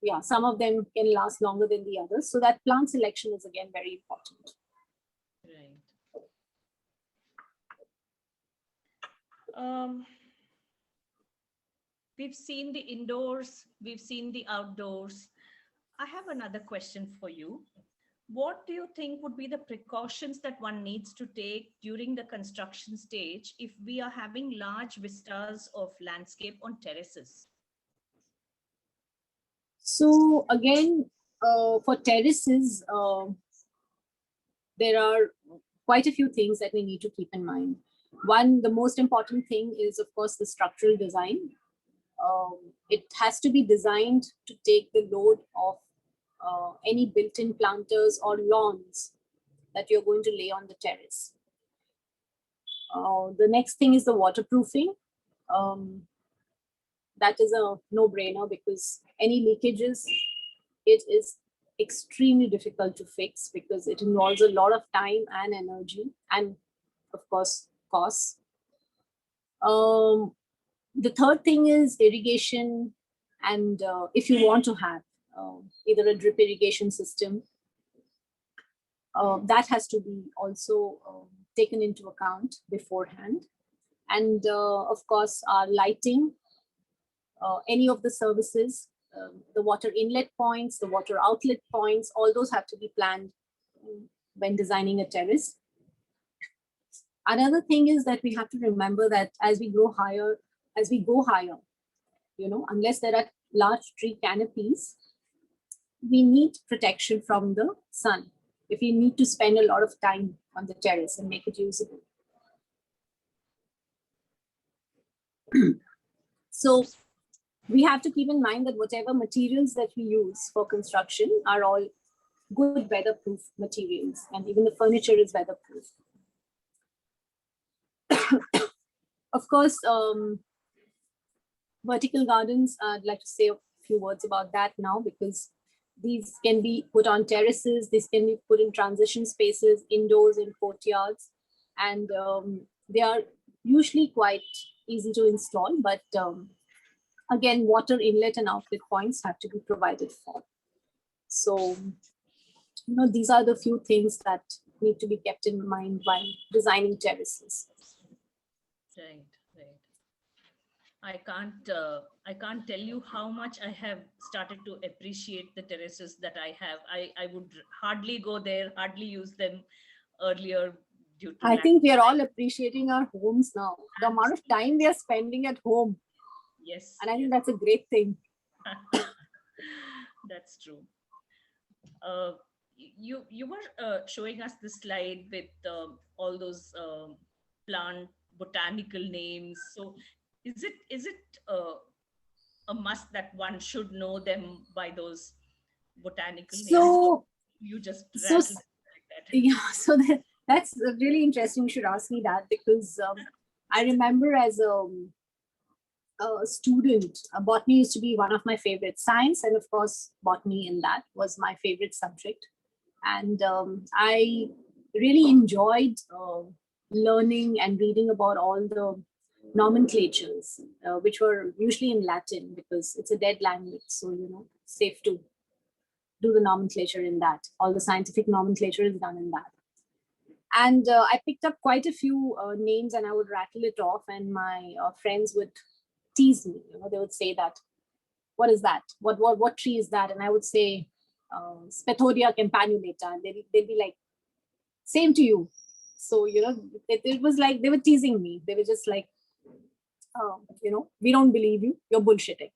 yeah, some of them can last longer than the others. So that plant selection is again very important. Right. We've seen the indoors, we've seen the outdoors. I have another question for you. What do you think would be the precautions that one needs to take during the construction stage if we are having large vistas of landscape on terraces? So again, for terraces, there are quite a few things that we need to keep in mind. One, the most important thing is, of course, the structural design. It has to be designed to take the load of any built-in planters or lawns that you're going to lay on the terrace. The next thing is the waterproofing. That is a no-brainer because any leakages, it is extremely difficult to fix because it involves a lot of time and energy and, of course, costs. The third thing is irrigation, and if you want to have either a drip irrigation system, that has to be also taken into account beforehand. And of course, our lighting, any of the services, the water inlet points, the water outlet points, all those have to be planned when designing a terrace. Another thing is that we have to remember that as we go higher, unless there are large tree canopies, we need protection from the sun if we need to spend a lot of time on the terrace and make it usable. So we have to keep in mind that whatever materials that we use for construction are all good weatherproof materials, and even the furniture is weatherproof. Of course, vertical gardens, I'd like to say a few words about that now, because these can be put on terraces, these can be put in transition spaces, indoors, in courtyards, and they are usually quite easy to install, but again, water inlet and outlet points have to be provided for. So, these are the few things that need to be kept in mind while designing terraces. Right. I can't tell you how much I have started to appreciate the terraces that I have. I would hardly go there, hardly use them earlier due to I think we are all appreciating our homes now. The amount of time we are spending at home. Yes. And I think that's a great thing. That's true. You were showing us the slide with all those plant botanical names. So is it a must that one should know them by those botanical names? So you just rattled like that. Yeah, so that's really interesting. You should ask me that, because I remember as a student, botany used to be one of my favorite. Science and of course botany in that was my favorite subject. And I really enjoyed learning and reading about all the nomenclatures, which were usually in Latin because it's a dead language. So, safe to do the nomenclature in that. All the scientific nomenclature is done in that. And I picked up quite a few names and I would rattle it off, and my friends would tease me. They would say that, what is that? What tree is that? And I would say, Spathodia campanulata. And they'd be like, same to you. So, it was like they were teasing me. They were just like, we don't believe you. You're bullshitting.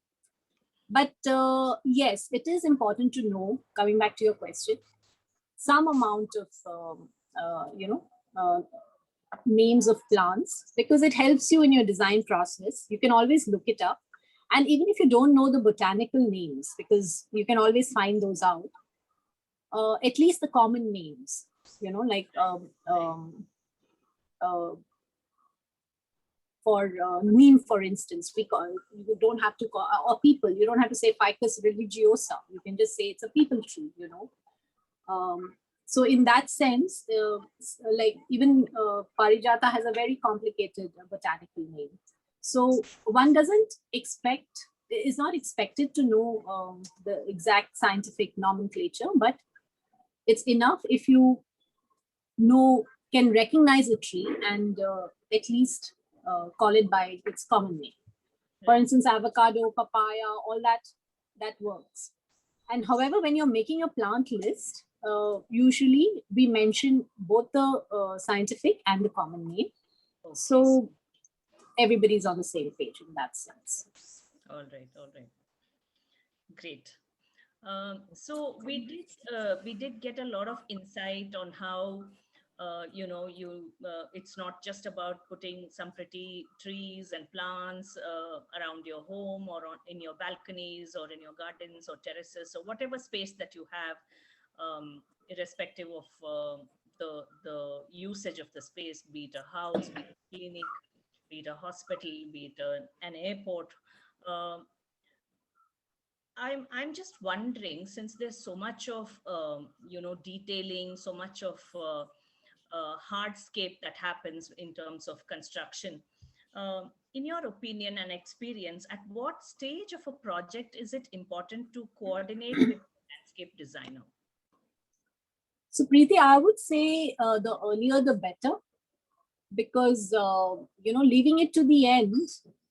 But yes, it is important to know, coming back to your question, some amount of, names of plants, because it helps you in your design process. You can always look it up. And even if you don't know the botanical names, because you can always find those out, at least the common names, like for neem, for instance, you don't have to call, or people, you don't have to say Ficus religiosa. You can just say it's a people tree, So in that sense, like even Parijata has a very complicated botanical name. So one is not expected to know the exact scientific nomenclature, but it's enough if you can recognize a tree and at least call it by its common name. For instance, avocado, papaya, all that works. And however, when you're making a plant list, usually we mention both the scientific and the common name. Okay. So everybody's on the same page in that sense. All right, all right. Great. So we did get a lot of insight on how it's not just about putting some pretty trees and plants around your home or in your balconies or in your gardens or terraces or whatever space that you have, irrespective of the usage of the space, be it a house, be it a clinic, be it a hospital, be it an airport. Um I'm just wondering, since there's so much of detailing, so much of hardscape that happens in terms of construction. In your opinion and experience, at what stage of a project is it important to coordinate with the landscape designer? So Preethi, I would say the earlier the better, because leaving it to the end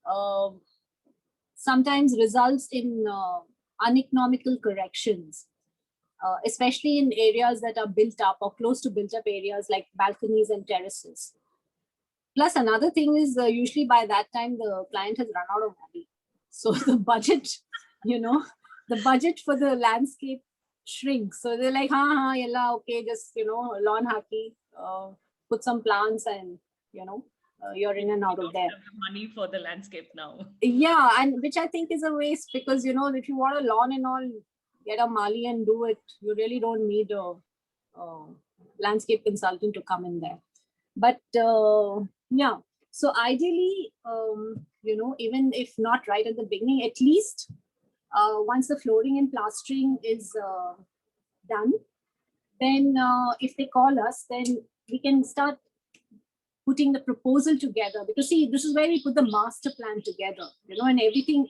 uh, sometimes results in uneconomical corrections, especially in areas that are built up or close to built up areas like balconies and terraces. Plus, another thing is usually by that time the client has run out of money. So the budget, the budget for the landscape shrinks. So they're like, yalla, okay, just, lawn haki, put some plants and, you're in and out of there. Have the money for the landscape now. Yeah, and which I think is a waste, because, if you want a lawn and all, get a Mali and do it. You really don't need a landscape consultant to come in there. But yeah, so ideally, even if not right at the beginning, at least once the flooring and plastering is done, then if they call us, then we can start putting the proposal together. Because see, this is where we put the master plan together, and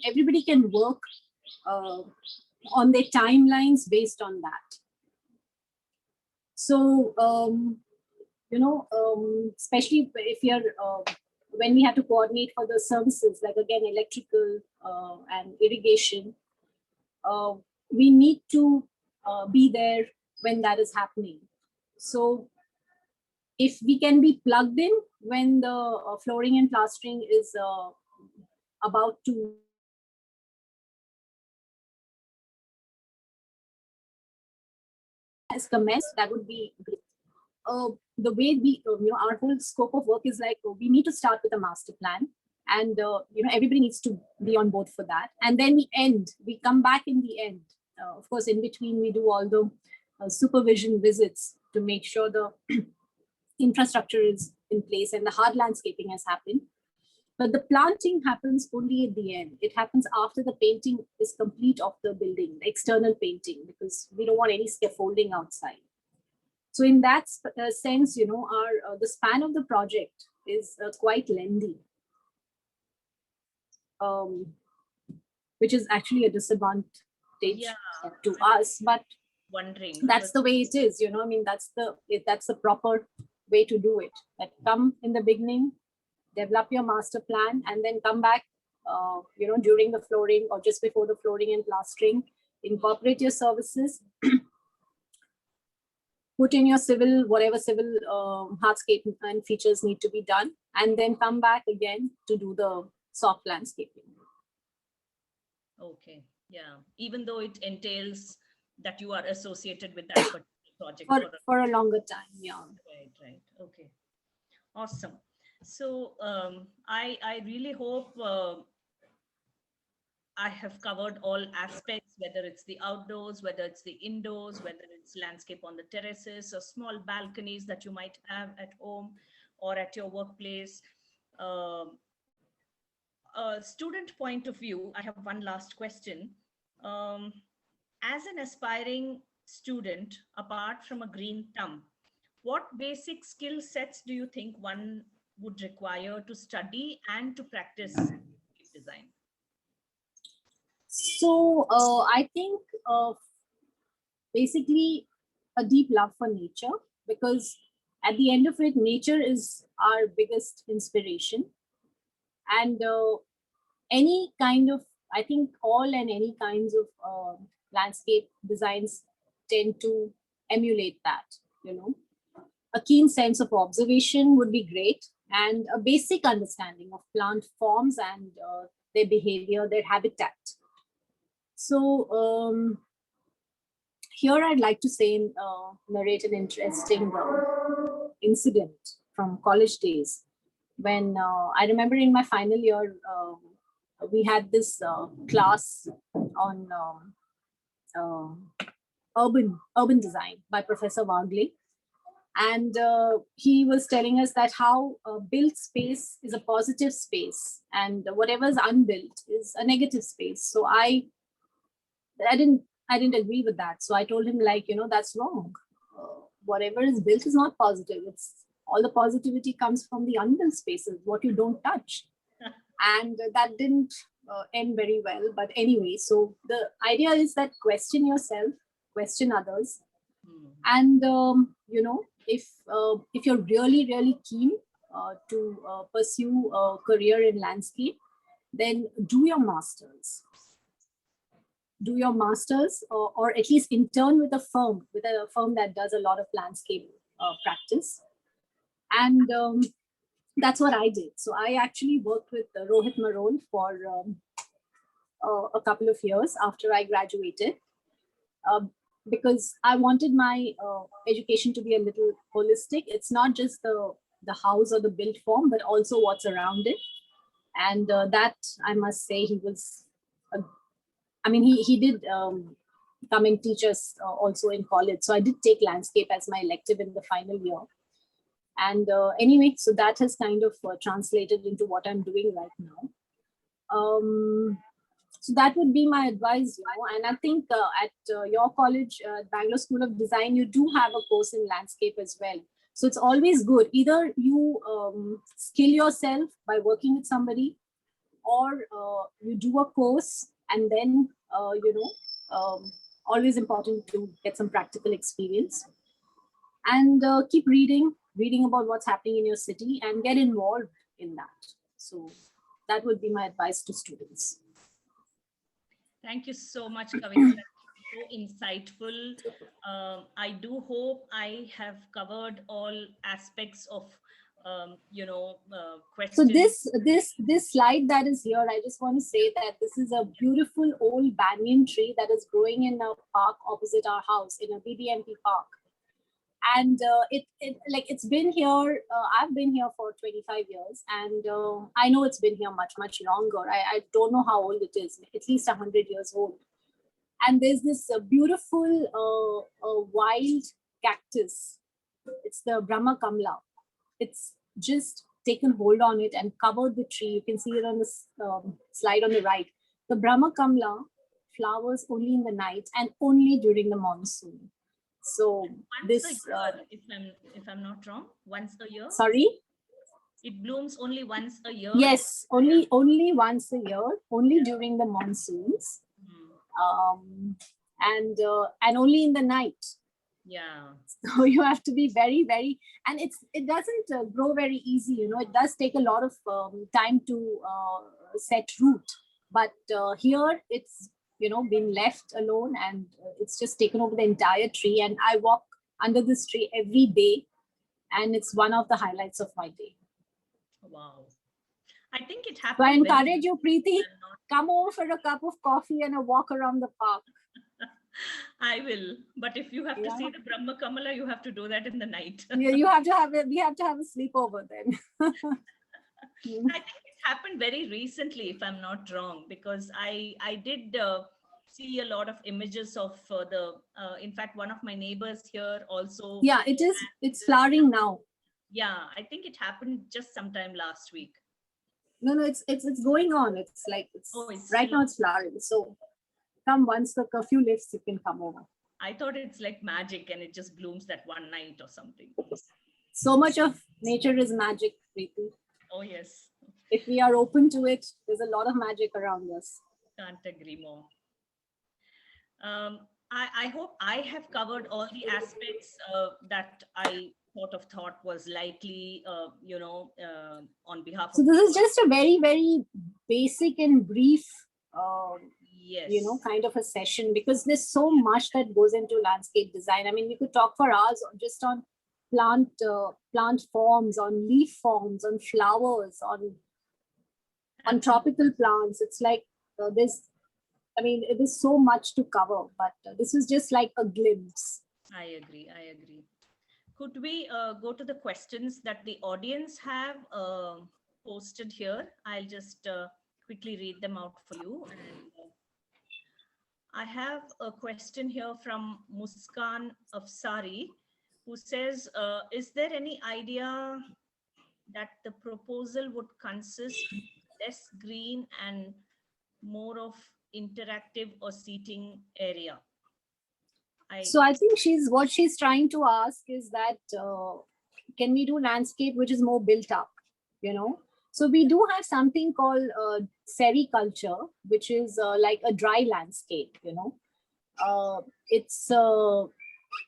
everybody can work on their timelines based on that. So especially if you're when we have to coordinate for the services, like again electrical and irrigation, we need to be there when that is happening. So if we can be plugged in when the flooring and plastering is about to commence, that would be great. The way we, our whole scope of work is like, we need to start with a master plan, and everybody needs to be on board for that. And then we come back in the end. Of course, in between, we do all the supervision visits to make sure the infrastructure is in place and the hard landscaping has happened. But the planting happens only at the end. It happens after the painting is complete of the building, the external painting, because we don't want any scaffolding outside. So in that sense, the span of the project is quite lengthy, which is actually a disadvantage to us. But wondering, that's the way it is. That's the proper way to do it. That come in the beginning, develop your master plan, and then come back, during the flooring or just before the flooring and plastering, incorporate your services. Put in your whatever civil hardscape and features need to be done, and then come back again to do the soft landscaping. Okay, yeah. Even though it entails that you are associated with that particular project for a longer time, yeah. Right. Okay, awesome. So I really hope I have covered all aspects, whether it's the outdoors, whether it's the indoors, whether it's landscape on the terraces or small balconies that you might have at home or at your workplace. Student point of view, I have one last question. As an aspiring student, apart from a green thumb, what basic skill sets do you think one would require to study and to practice design? So I think basically a deep love for nature, because at the end of it, nature is our biggest inspiration. And any kind of, I think all and any kinds of landscape designs tend to emulate that, you know. A keen sense of observation would be great, and a basic understanding of plant forms and their behavior, their habitat. So here I'd like to say, narrate an interesting incident from college days when I remember in my final year, we had this class on urban design by Professor Wagle. And he was telling us that how built space is a positive space and whatever is unbuilt is a negative space. So I didn't agree with that. So I told him, like, you know, that's wrong. Whatever is built is not positive. It's all the positivity comes from the unbuilt spaces, what you don't touch. And that didn't end very well. But anyway, so the idea is that question yourself, question others. And, you know, if you're really, really keen to pursue a career in landscape, then do your masters. Do your masters, or at least intern with a firm that does a lot of landscape practice. And that's what I did. So I actually worked with Rohit Marol for a couple of years after I graduated, because I wanted my education to be a little holistic. It's not just the house or the built form, but also what's around it. And that, I must say, he was, I mean, he did come and teach us also in college. So I did take landscape as my elective in the final year. And anyway, so that has kind of translated into what I'm doing right now. So that would be my advice, you know. And I think at your college, Bangalore School of Design, you do have a course in landscape as well. So it's always good. Either you skill yourself by working with somebody, or you do a course, and then, you know, always important to get some practical experience. And keep reading about what's happening in your city and get involved in that. So that would be my advice to students. Thank you so much, Kavita. So insightful. I do hope I have covered all aspects of, you know, questions. So this slide that is here, I just want to say that this is a beautiful old banyan tree that is growing in a park opposite our house, in a BBMP park. And it's been here, I've been here for 25 years, and I know it's been here much, much longer. I don't know how old it is, at least 100 years old. And there's this beautiful wild cactus. It's the Brahma Kamla. It's just taken hold on it and covered the tree. You can see it on this slide on the right. The Brahma Kamla flowers only in the night and only during the monsoon. So this, if I'm not wrong, once a year. Sorry, it blooms only once a year. Yes, only once a year, only during the monsoons, and only in the night. Yeah. So you have to be very, very, and it doesn't grow very easy. You know, it does take a lot of time to set root. But here it's, you know, been left alone, and it's just taken over the entire tree. And I walk under this tree every day, and it's one of the highlights of my day. Wow. I think it happened. So I encourage you, Preethi, come over for a cup of coffee and a walk around the park. I will, but if you have to see the Brahma Kamala, you have to do that in the night. Yeah, we have to have a sleepover then. I think it happened very recently, if I'm not wrong, because I did see a lot of images of in fact, one of my neighbors here also. Yeah, it's flowering now. Yeah, I think it happened just sometime last week. No, it's going on. It's right now it's flowering. So come, once the curfew lifts, you can come over. I thought it's like magic and it just blooms that one night or something. So much of nature is magic, Preethi. Oh, yes. If we are open to it, there's a lot of magic around us. Can't agree more. I hope I have covered all the aspects that I thought was likely, on behalf of. So this is just a very, very basic and brief, Yes. kind of a session, because there's so much that goes into landscape design. I mean, we could talk for hours just on plant forms, on leaf forms, on flowers, on tropical plants. It's like it is so much to cover, but this is just like a glimpse. I agree. Could we go to the questions that the audience have posted here? I'll just quickly read them out for you. And I have a question here from Muskan Afsari, who says, is there any idea that the proposal would consist less green and more of interactive or seating area? So I think what she's trying to ask is that, can we do landscape which is more built up, So we do have something called sericulture, which is like a dry landscape, It's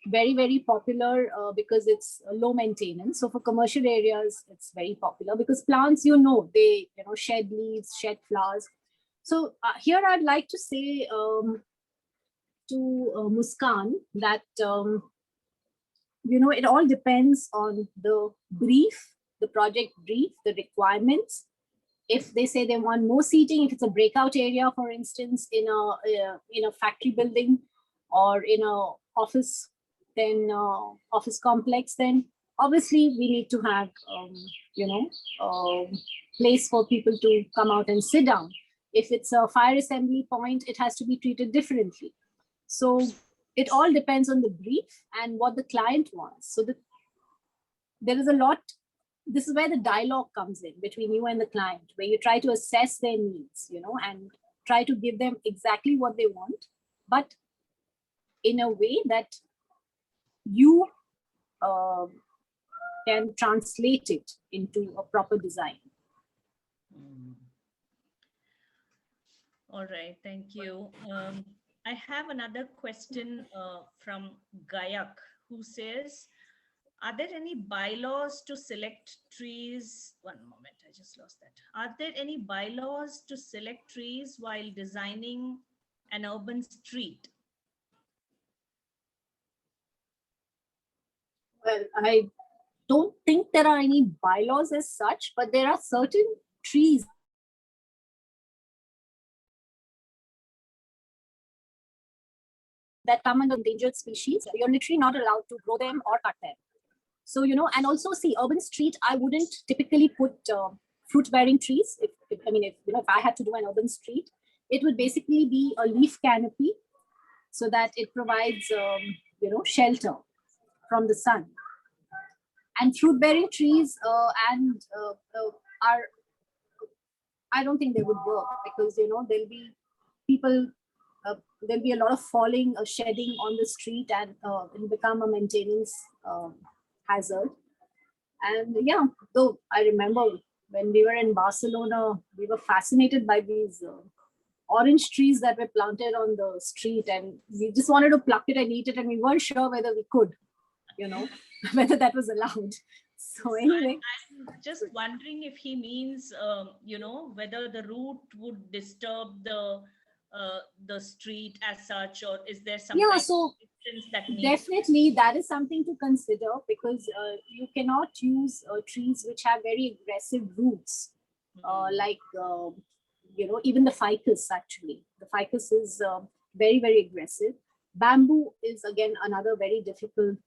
very, very popular because it's low maintenance. So for commercial areas, it's very popular because plants, they, shed leaves, shed flowers. So here I'd like to say to Muskan that, it all depends on the brief, the project brief, the requirements. If they say they want more seating, if it's a breakout area, for instance, in a factory building or in a office, then office complex, then obviously we need to have, place for people to come out and sit down. If it's a fire assembly point, it has to be treated differently. So it all depends on the brief and what the client wants. So there is a lot. This is where the dialogue comes in between you and the client, where you try to assess their needs, and try to give them exactly what they want, but in a way that you can translate it into a proper design. All right, thank you. I have another question from Gayak, who says, are there any bylaws to select trees? One moment, I just lost that. Are there any bylaws to select trees while designing an urban street? Well, I don't think there are any bylaws as such, but there are certain trees that come under endangered species. You're literally not allowed to grow them or cut them. So, and also see urban street, I wouldn't typically put fruit-bearing trees. If I had to do an urban street, it would basically be a leaf canopy so that it provides, shelter from the sun. And fruit-bearing trees I don't think they would work because, there'll be people, there'll be a lot of falling or shedding on the street, and it'll become a maintenance hazard. And yeah, though I remember when we were in Barcelona, we were fascinated by these orange trees that were planted on the street, and we just wanted to pluck it and eat it, and we weren't sure whether we could, whether that was allowed. So anyway, I'm just wondering if he means, whether the root would disturb the street as such, or is there some yeah, so that definitely that is something to consider, because you cannot use trees which have very aggressive roots, like even the ficus. Actually, the ficus is very, very aggressive. Bamboo is again another very difficult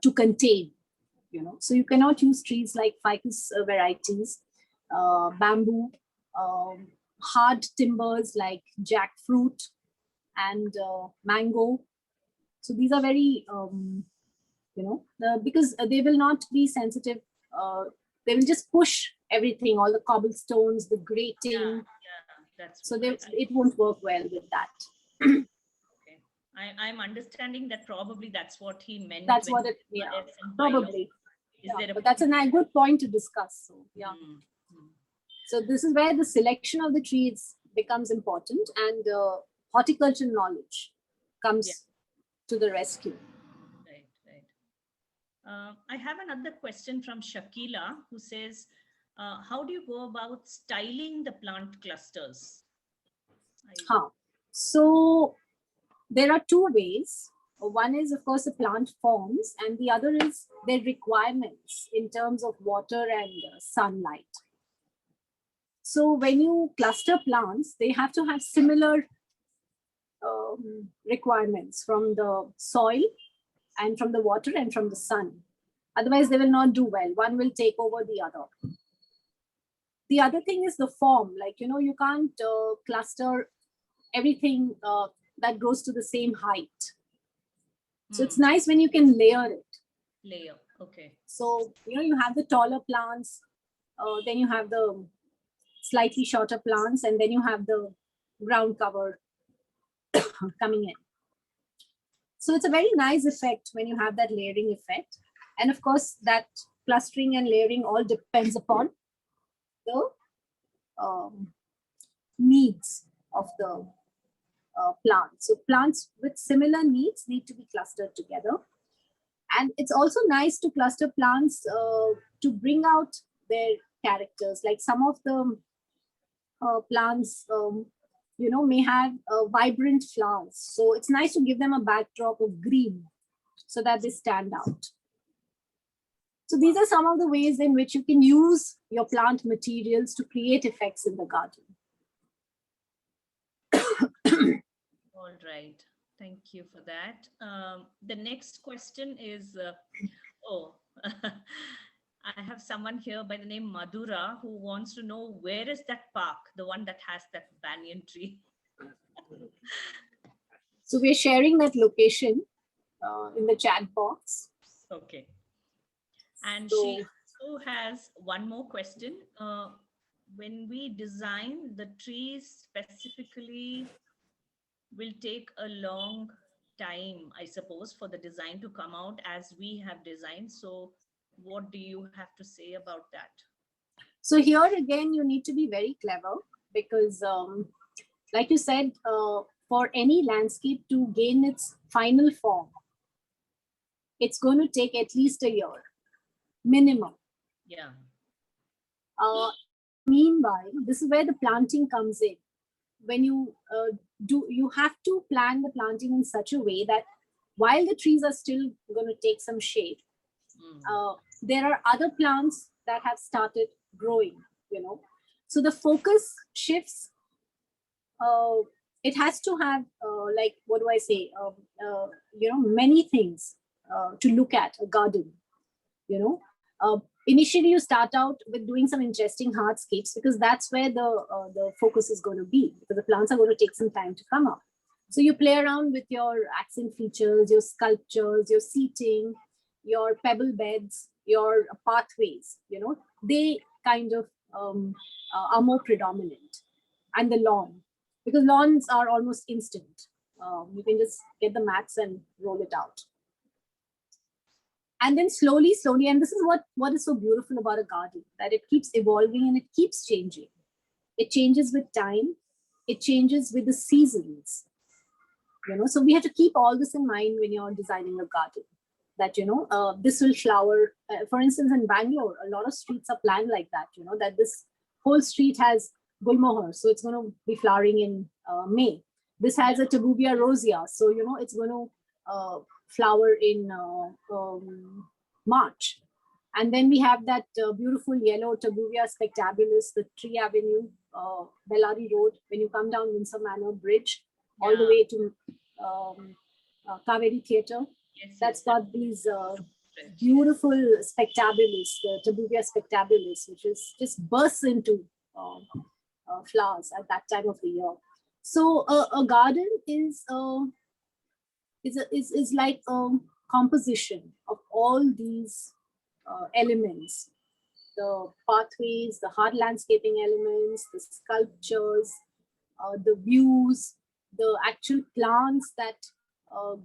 to contain, so you cannot use trees like ficus varieties, bamboo, hard timbers like jackfruit and mango. So these are very, because they will not be sensitive. They will just push everything, all the cobblestones, the grating. That's so it won't work well with that. Okay, I'm understanding that probably that's what he meant. That's what it, probably. But that's a good point to discuss. So yeah. So this is where the selection of the trees becomes important, and horticultural knowledge comes to the rescue. Right. I have another question from Shakila, who says, how do you go about styling the plant clusters? So there are two ways. One is, of course, the plant forms, and the other is their requirements in terms of water and sunlight. So when you cluster plants, they have to have similar requirements from the soil and from the water and from the sun. Otherwise, they will not do well. One will take over the other. The other thing is the form. Like, you can't cluster everything that grows to the same height. So it's nice when you can layer it. Layer, okay. So, you have the taller plants, then you have the slightly shorter plants, and then you have the ground cover coming in. So it's a very nice effect when you have that layering effect. And of course, that clustering and layering all depends upon the needs of the plant. So plants with similar needs need to be clustered together. And it's also nice to cluster plants to bring out their characters. Like some of the plants, may have vibrant flowers. So it's nice to give them a backdrop of green so that they stand out. So these are some of the ways in which you can use your plant materials to create effects in the garden. All right. Thank you for that. The next question is, I have someone here by the name Madhura who wants to know, where is that park, the one that has that banyan tree? So we're sharing that location in the chat box. Okay. And she also has one more question. When we design the trees specifically, will take a long time, I suppose, for the design to come out as we have designed. So what do you have to say about that? So here again, you need to be very clever because like you said, for any landscape to gain its final form, it's going to take at least a year, minimum. Yeah. Meanwhile, this is where the planting comes in. When you you have to plan the planting in such a way that while the trees are still going to take some shade, there are other plants that have started growing, So the focus shifts. It has to have, like, what do I say? Many things to look at a garden, Initially, you start out with doing some interesting hardscapes because that's where the focus is going to be, because the plants are going to take some time to come up. So you play around with your accent features, your sculptures, your seating, your pebble beds, your pathways, they kind of are more predominant. And the lawn, because lawns are almost instant. You can just get the mats and roll it out. And then slowly, and this is what is so beautiful about a garden, that it keeps evolving and it keeps changing. It changes with time. It changes with the seasons. So we have to keep all this in mind when you're designing a garden, that, this will flower. For instance, in Bangalore, a lot of streets are planned like that, that this whole street has gulmohar, so it's going to be flowering in May. This has a tabubia rosea, so, it's going to flower in March. And then we have that beautiful yellow tabuvia spectabulis, the Tree Avenue, Bellary Road, when you come down Windsor Manor Bridge, all the way to Kaveri Theatre. That's got these beautiful spectabulis, the tabuvia spectabulis, which is just bursts into flowers at that time of the year. So a garden is like a composition of all these elements, the pathways, the hard landscaping elements, the sculptures, the views, the actual plants that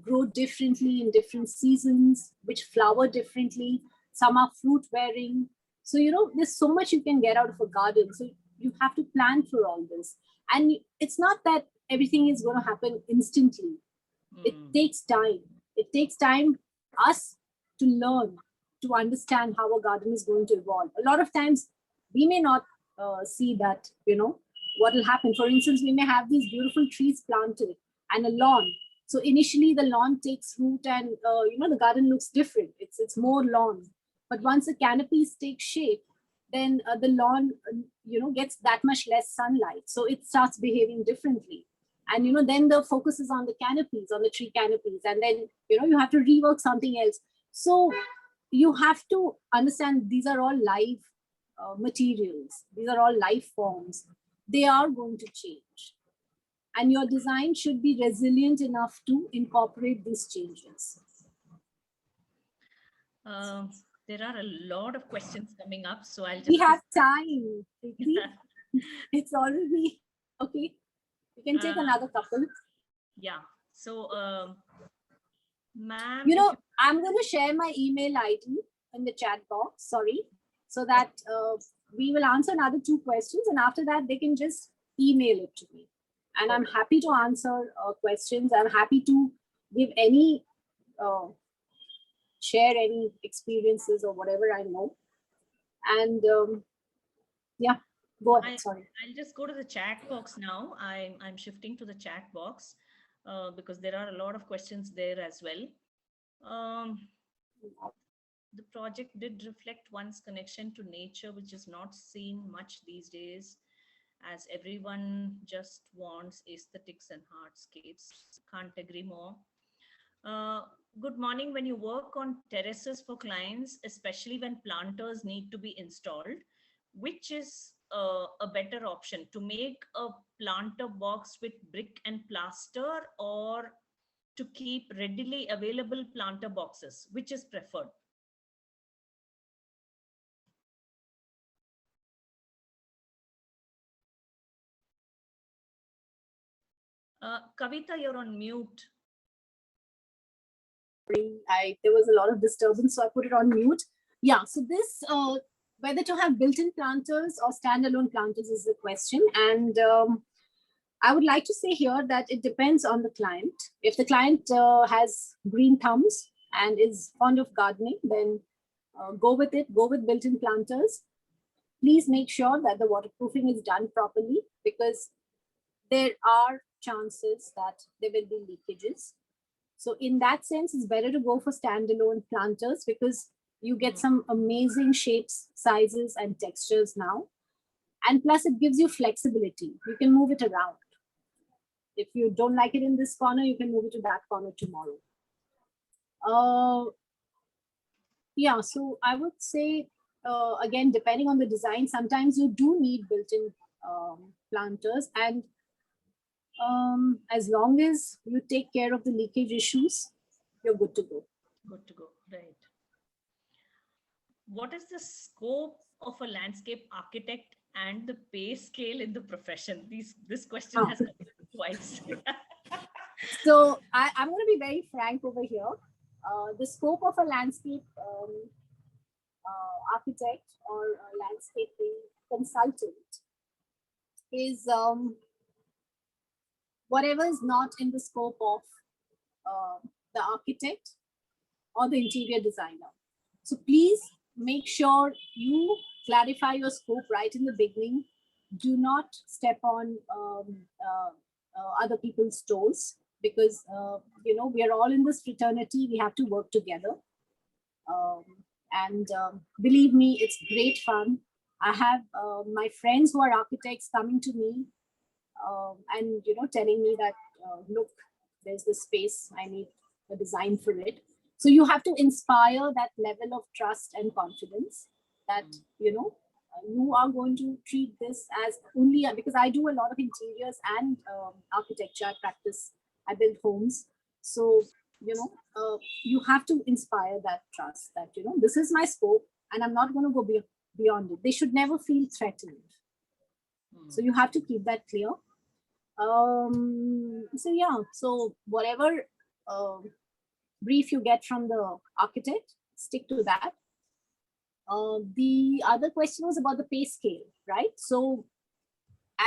grow differently in different seasons, which flower differently. Some are fruit bearing. So, there's so much you can get out of a garden. So you have to plan for all this. And it's not that everything is going to happen instantly. It takes time. It takes time us to learn, to understand how a garden is going to evolve. A lot of times we may not see that, what will happen. For instance, we may have these beautiful trees planted and a lawn. So initially the lawn takes root and, the garden looks different. It's more lawn. But once the canopies take shape, then the lawn, gets that much less sunlight. So it starts behaving differently. And, then the focus is on the canopies, on the tree canopies. And then, you have to rework something else. So you have to understand these are all live materials. These are all life forms. They are going to change. And your design should be resilient enough to incorporate these changes. There are a lot of questions coming up, so I'll just... We have time. It's already, okay. You can take another couple. Yeah. So, ma'am... I'm going to share my email ID in the chat box, sorry, so that we will answer another 2 questions. And after that, they can just email it to me. And I'm happy to answer questions. I'm happy to give any, share any experiences or whatever I know. And yeah, go ahead, sorry. I'll just go to the chat box now. I'm shifting to the chat box because there are a lot of questions there as well. The project did reflect one's connection to nature, which is not seen much these days, as everyone just wants aesthetics and hardscapes. Can't agree more. Good morning. When you work on terraces for clients, especially when planters need to be installed, which is a better option, to make a planter box with brick and plaster, or to keep readily available planter boxes? Which is preferred? Kavita, you're on mute. There was a lot of disturbance, so I put it on mute. Yeah, so this, whether to have built-in planters or standalone planters is the question. And I would like to say here that it depends on the client. If the client has green thumbs and is fond of gardening, then go with it, go with built-in planters. Please make sure that the waterproofing is done properly, because there are chances that there will be leakages. So in that sense, it's better to go for standalone planters, because you get some amazing shapes, sizes, and textures now. And plus it gives you flexibility. You can move it around. If you don't like it in this corner, you can move it to that corner tomorrow. Yeah, so I would say, again, depending on the design, sometimes you do need built-in planters. And as long as you take care of the leakage issues, you're good to go. Good to go, right. What is the scope of a landscape architect and the pay scale in the profession? This question has come twice. So I'm going to be very frank over here. The scope of a landscape architect or a landscaping consultant is whatever is not in the scope of the architect or the interior designer. So please make sure you clarify your scope right in the beginning. Do not step on other people's toes, because we are all in this fraternity. We have to work together. Believe me, it's great fun. I have my friends who are architects coming to me and telling me that, look, there's this space, I need a design for it. So you have to inspire that level of trust and confidence that, you are going to treat this as only, because I do a lot of interiors and architecture. I practice, I build homes. So, you have to inspire that trust that, this is my scope and I'm not going to go beyond it. They should never feel threatened. So you have to keep that clear. So yeah, so whatever brief you get from the architect, stick to that. The other question was about the pay scale, right? So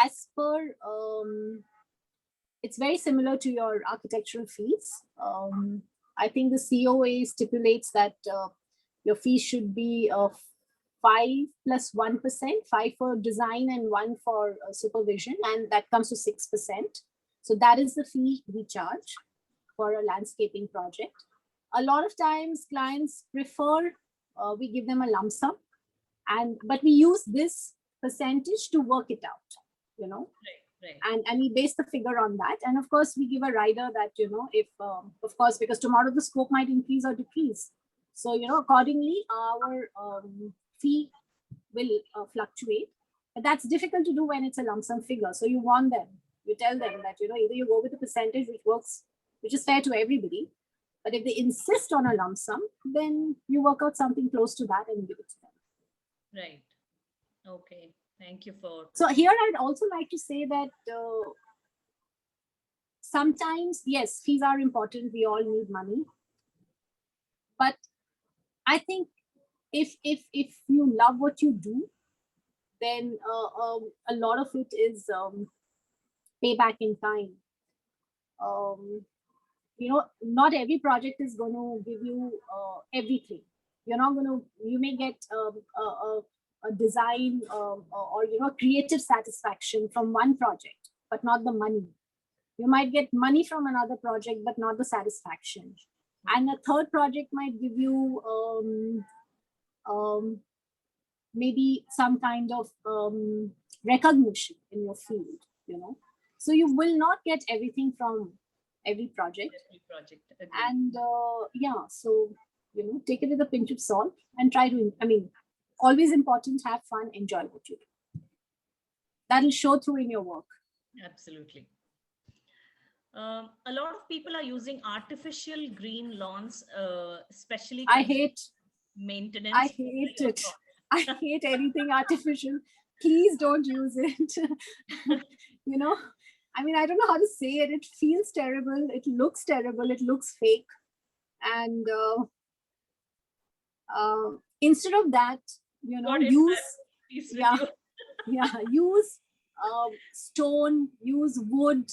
as per, it's very similar to your architectural fees. I think the COA stipulates that your fees should be 5 plus 1%, 5 for design and 1 for supervision, and that comes to 6%. So that is the fee we charge for a landscaping project. A lot of times clients prefer, we give them a lump sum, but we use this percentage to work it out, you know. Right. And we base the figure on that. And of course, we give a rider that, you know, if, of course, because tomorrow the scope might increase or decrease. So, you know, accordingly, our fee will fluctuate. But that's difficult to do when it's a lump sum figure. So you warn them, you tell them that, you know, either you go with a percentage which works, which is fair to everybody. But if they insist on a lump sum, then you work out something close to that and give it to them. Right. Okay. Thank you for. So here I'd also like to say that sometimes, yes, fees are important. We all need money. But I think if you love what you do, then a lot of it is payback in time. You know, not every project is going to give you everything. You're not going to, you may get a design or, you know, creative satisfaction from one project, but not the money. You might get money from another project, but not the satisfaction. And a third project might give you maybe some kind of recognition in your field, you know. So you will not get everything from every project. Agreed. And yeah, so, you know, take it with a pinch of salt and try to, I mean, always important, have fun, enjoy what you do. That'll show through in your work. Absolutely. A lot of people are using artificial green lawns, especially I hate maintenance. I hate it. I hate anything artificial. Please don't use it. You know, I mean, I don't know how to say it. It feels terrible. It looks terrible. It looks fake. And instead of that, you know, use stone, use wood,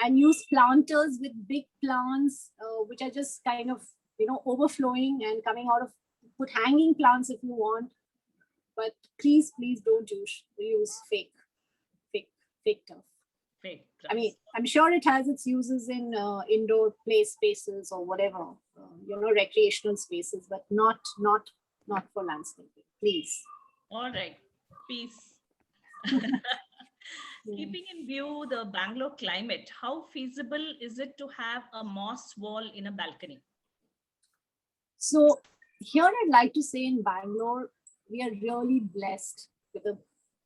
and use planters with big plants, which are just kind of, you know, overflowing and coming out of, put hanging plants if you want, but please don't use fake stuff. I mean, I'm sure it has its uses in indoor play spaces or whatever, you know, recreational spaces, but not for landscaping, please. All right, peace. Keeping in view the Bangalore climate, how feasible is it to have a moss wall in a balcony? So here I'd like to say in Bangalore, we are really blessed with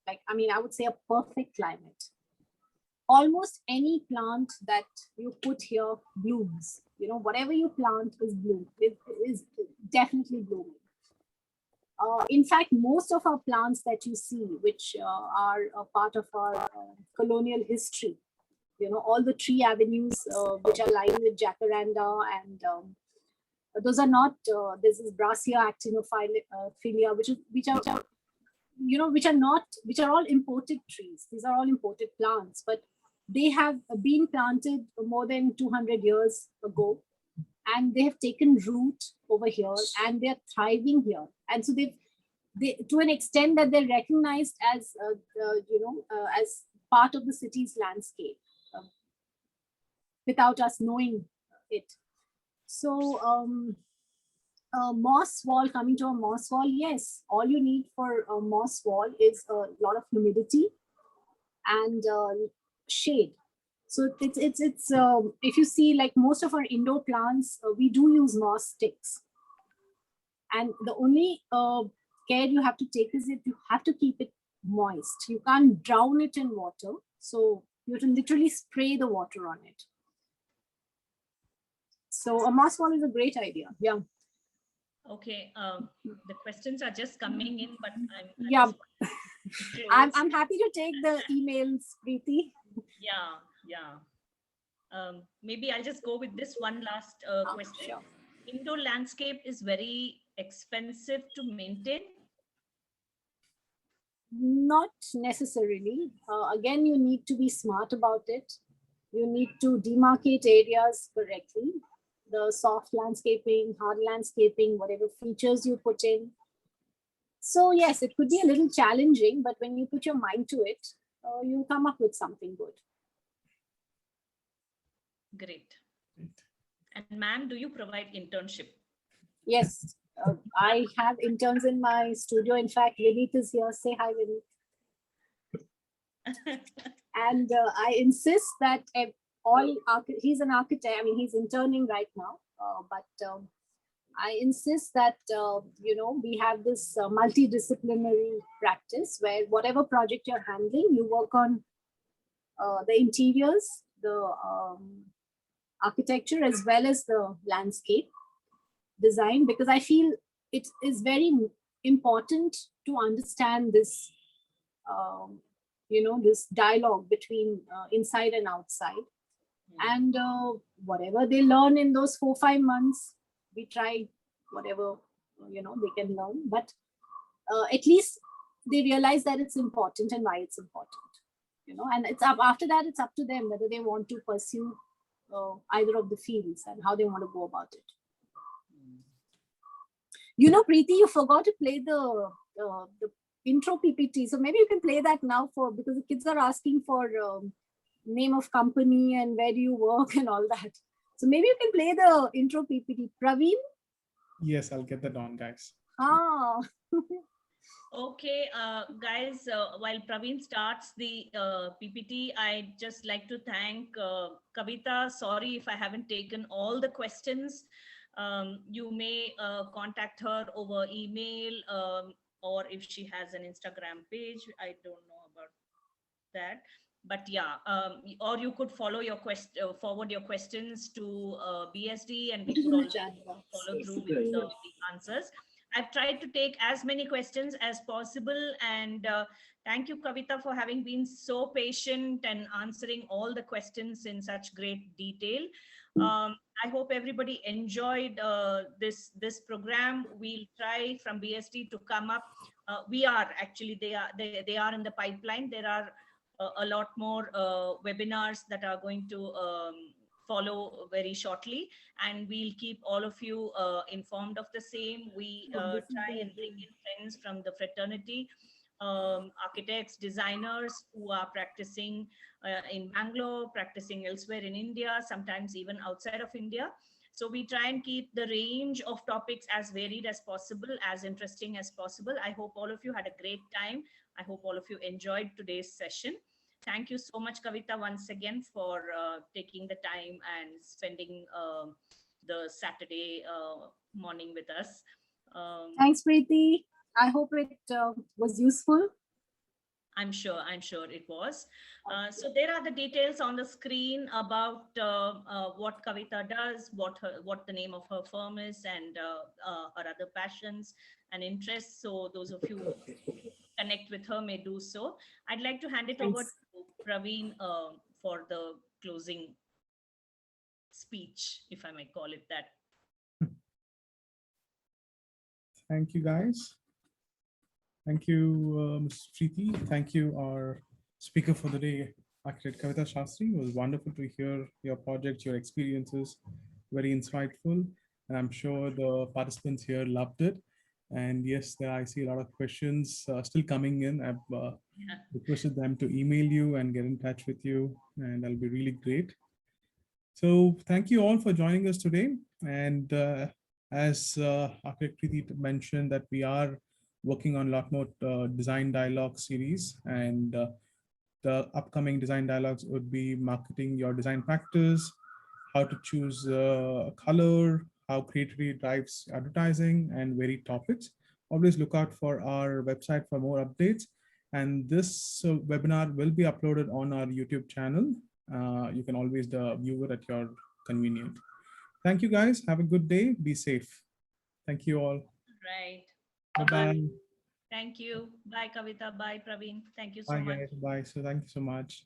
I would say a perfect climate. Almost any plant that you put here blooms. You know, whatever you plant is definitely blooming. In fact, most of our plants that you see, which are a part of our colonial history, you know, all the tree avenues which are lined with jacaranda, and those are not, this is Brassia actinophilia, which are all imported trees. These are all imported plants, but they have been planted more than 200 years ago, and they have taken root over here, and they're thriving here. And so they to an extent that they're recognized as as part of the city's landscape without us knowing it. So moss wall, coming to a moss wall, yes, all you need for a moss wall is a lot of humidity and shade. So it's if you see, like most of our indoor plants, we do use moss sticks, and the only care you have to take is that you have to keep it moist. You can't drown it in water, so you have to literally spray the water on it. So a moss wall is a great idea. Yeah. Okay, the questions are just coming in, but I'm happy to take the emails, Preethi. Yeah. Maybe I'll just go with this one last question. Sure. Indoor landscape is very expensive to maintain? Not necessarily. Again, you need to be smart about it. You need to demarcate areas correctly. The soft landscaping, hard landscaping, whatever features you put in, So yes, it could be a little challenging, but when you put your mind to it, you'll come up with something good. Great. And ma'am, do you provide internship? Yes, I have interns in my studio. In fact, Vineet is here. Say hi, Vineet. And I insist that he's an architect. I mean, he's interning right now, but I insist that, we have this multidisciplinary practice where whatever project you're handling, you work on the interiors, the architecture, as well as the landscape design, because I feel it is very important to understand this, this dialogue between inside and outside. And whatever they learn in those 4-5 months, we try whatever, they can learn, but at least they realize that it's important and why it's important, and it's up after that, it's up to them whether they want to pursue either of the fields and how they want to go about it. Preethi, you forgot to play the intro PPT. So maybe you can play that now because the kids are asking for name of company and where do you work and all that. So maybe you can play the intro PPT. Praveen? Yes, I'll get that on, guys. Ah. Okay, guys, while Praveen starts the PPT, I'd just like to thank Kavita. Sorry if I haven't taken all the questions. You may contact her over email or if she has an Instagram page. I don't know about that. But yeah, or you could follow your forward your questions to BSD and we could also follow through with the answers. I've tried to take as many questions as possible, and thank you, Kavita, for having been so patient and answering all the questions in such great detail. I hope everybody enjoyed this program. We'll try from BSD to come up. We are actually, they are in the pipeline. There are a lot more webinars that are going to follow very shortly, and we'll keep all of you informed of the same. We try and bring in friends from the fraternity, architects, designers who are practicing in Bangalore, practicing elsewhere in India, sometimes even outside of India. So we try and keep the range of topics as varied as possible, as interesting as possible. I hope all of you had a great time. I hope all of you enjoyed today's session. Thank you so much, Kavita, once again for taking the time and spending the Saturday morning with us. Thanks, Preethi. I hope it was useful. I'm sure it was. So there are the details on the screen about what Kavita does, what the name of her firm is, and her other passions and interests. So those of you who connect with her may do so. I'd like to hand it over to Praveen for the closing speech, if I may call it that. Thank you, guys. Thank you, Ms. Preethi. Thank you, our speaker for the day, architect Kavitra Shastri. It was wonderful to hear your project, your experiences, very insightful. And I'm sure the participants here loved it. And yes, I see a lot of questions still coming in. I've requested them to email you and get in touch with you, and that'll be really great. So thank you all for joining us today. And as architect Preethi mentioned, that we are working on a lot more design dialogue series, and the upcoming design dialogues would be marketing your design practice, how to choose a color, how creativity drives advertising, and varied topics. Always look out for our website for more updates. And this webinar will be uploaded on our YouTube channel. You can always view it at your convenience. Thank you, guys. Have a good day. Be safe. Thank you all. Right. Bye-bye. Thank you. Bye, Kavita. Bye, Praveen. Thank you so much. Bye, guys. Bye. So thank you so much.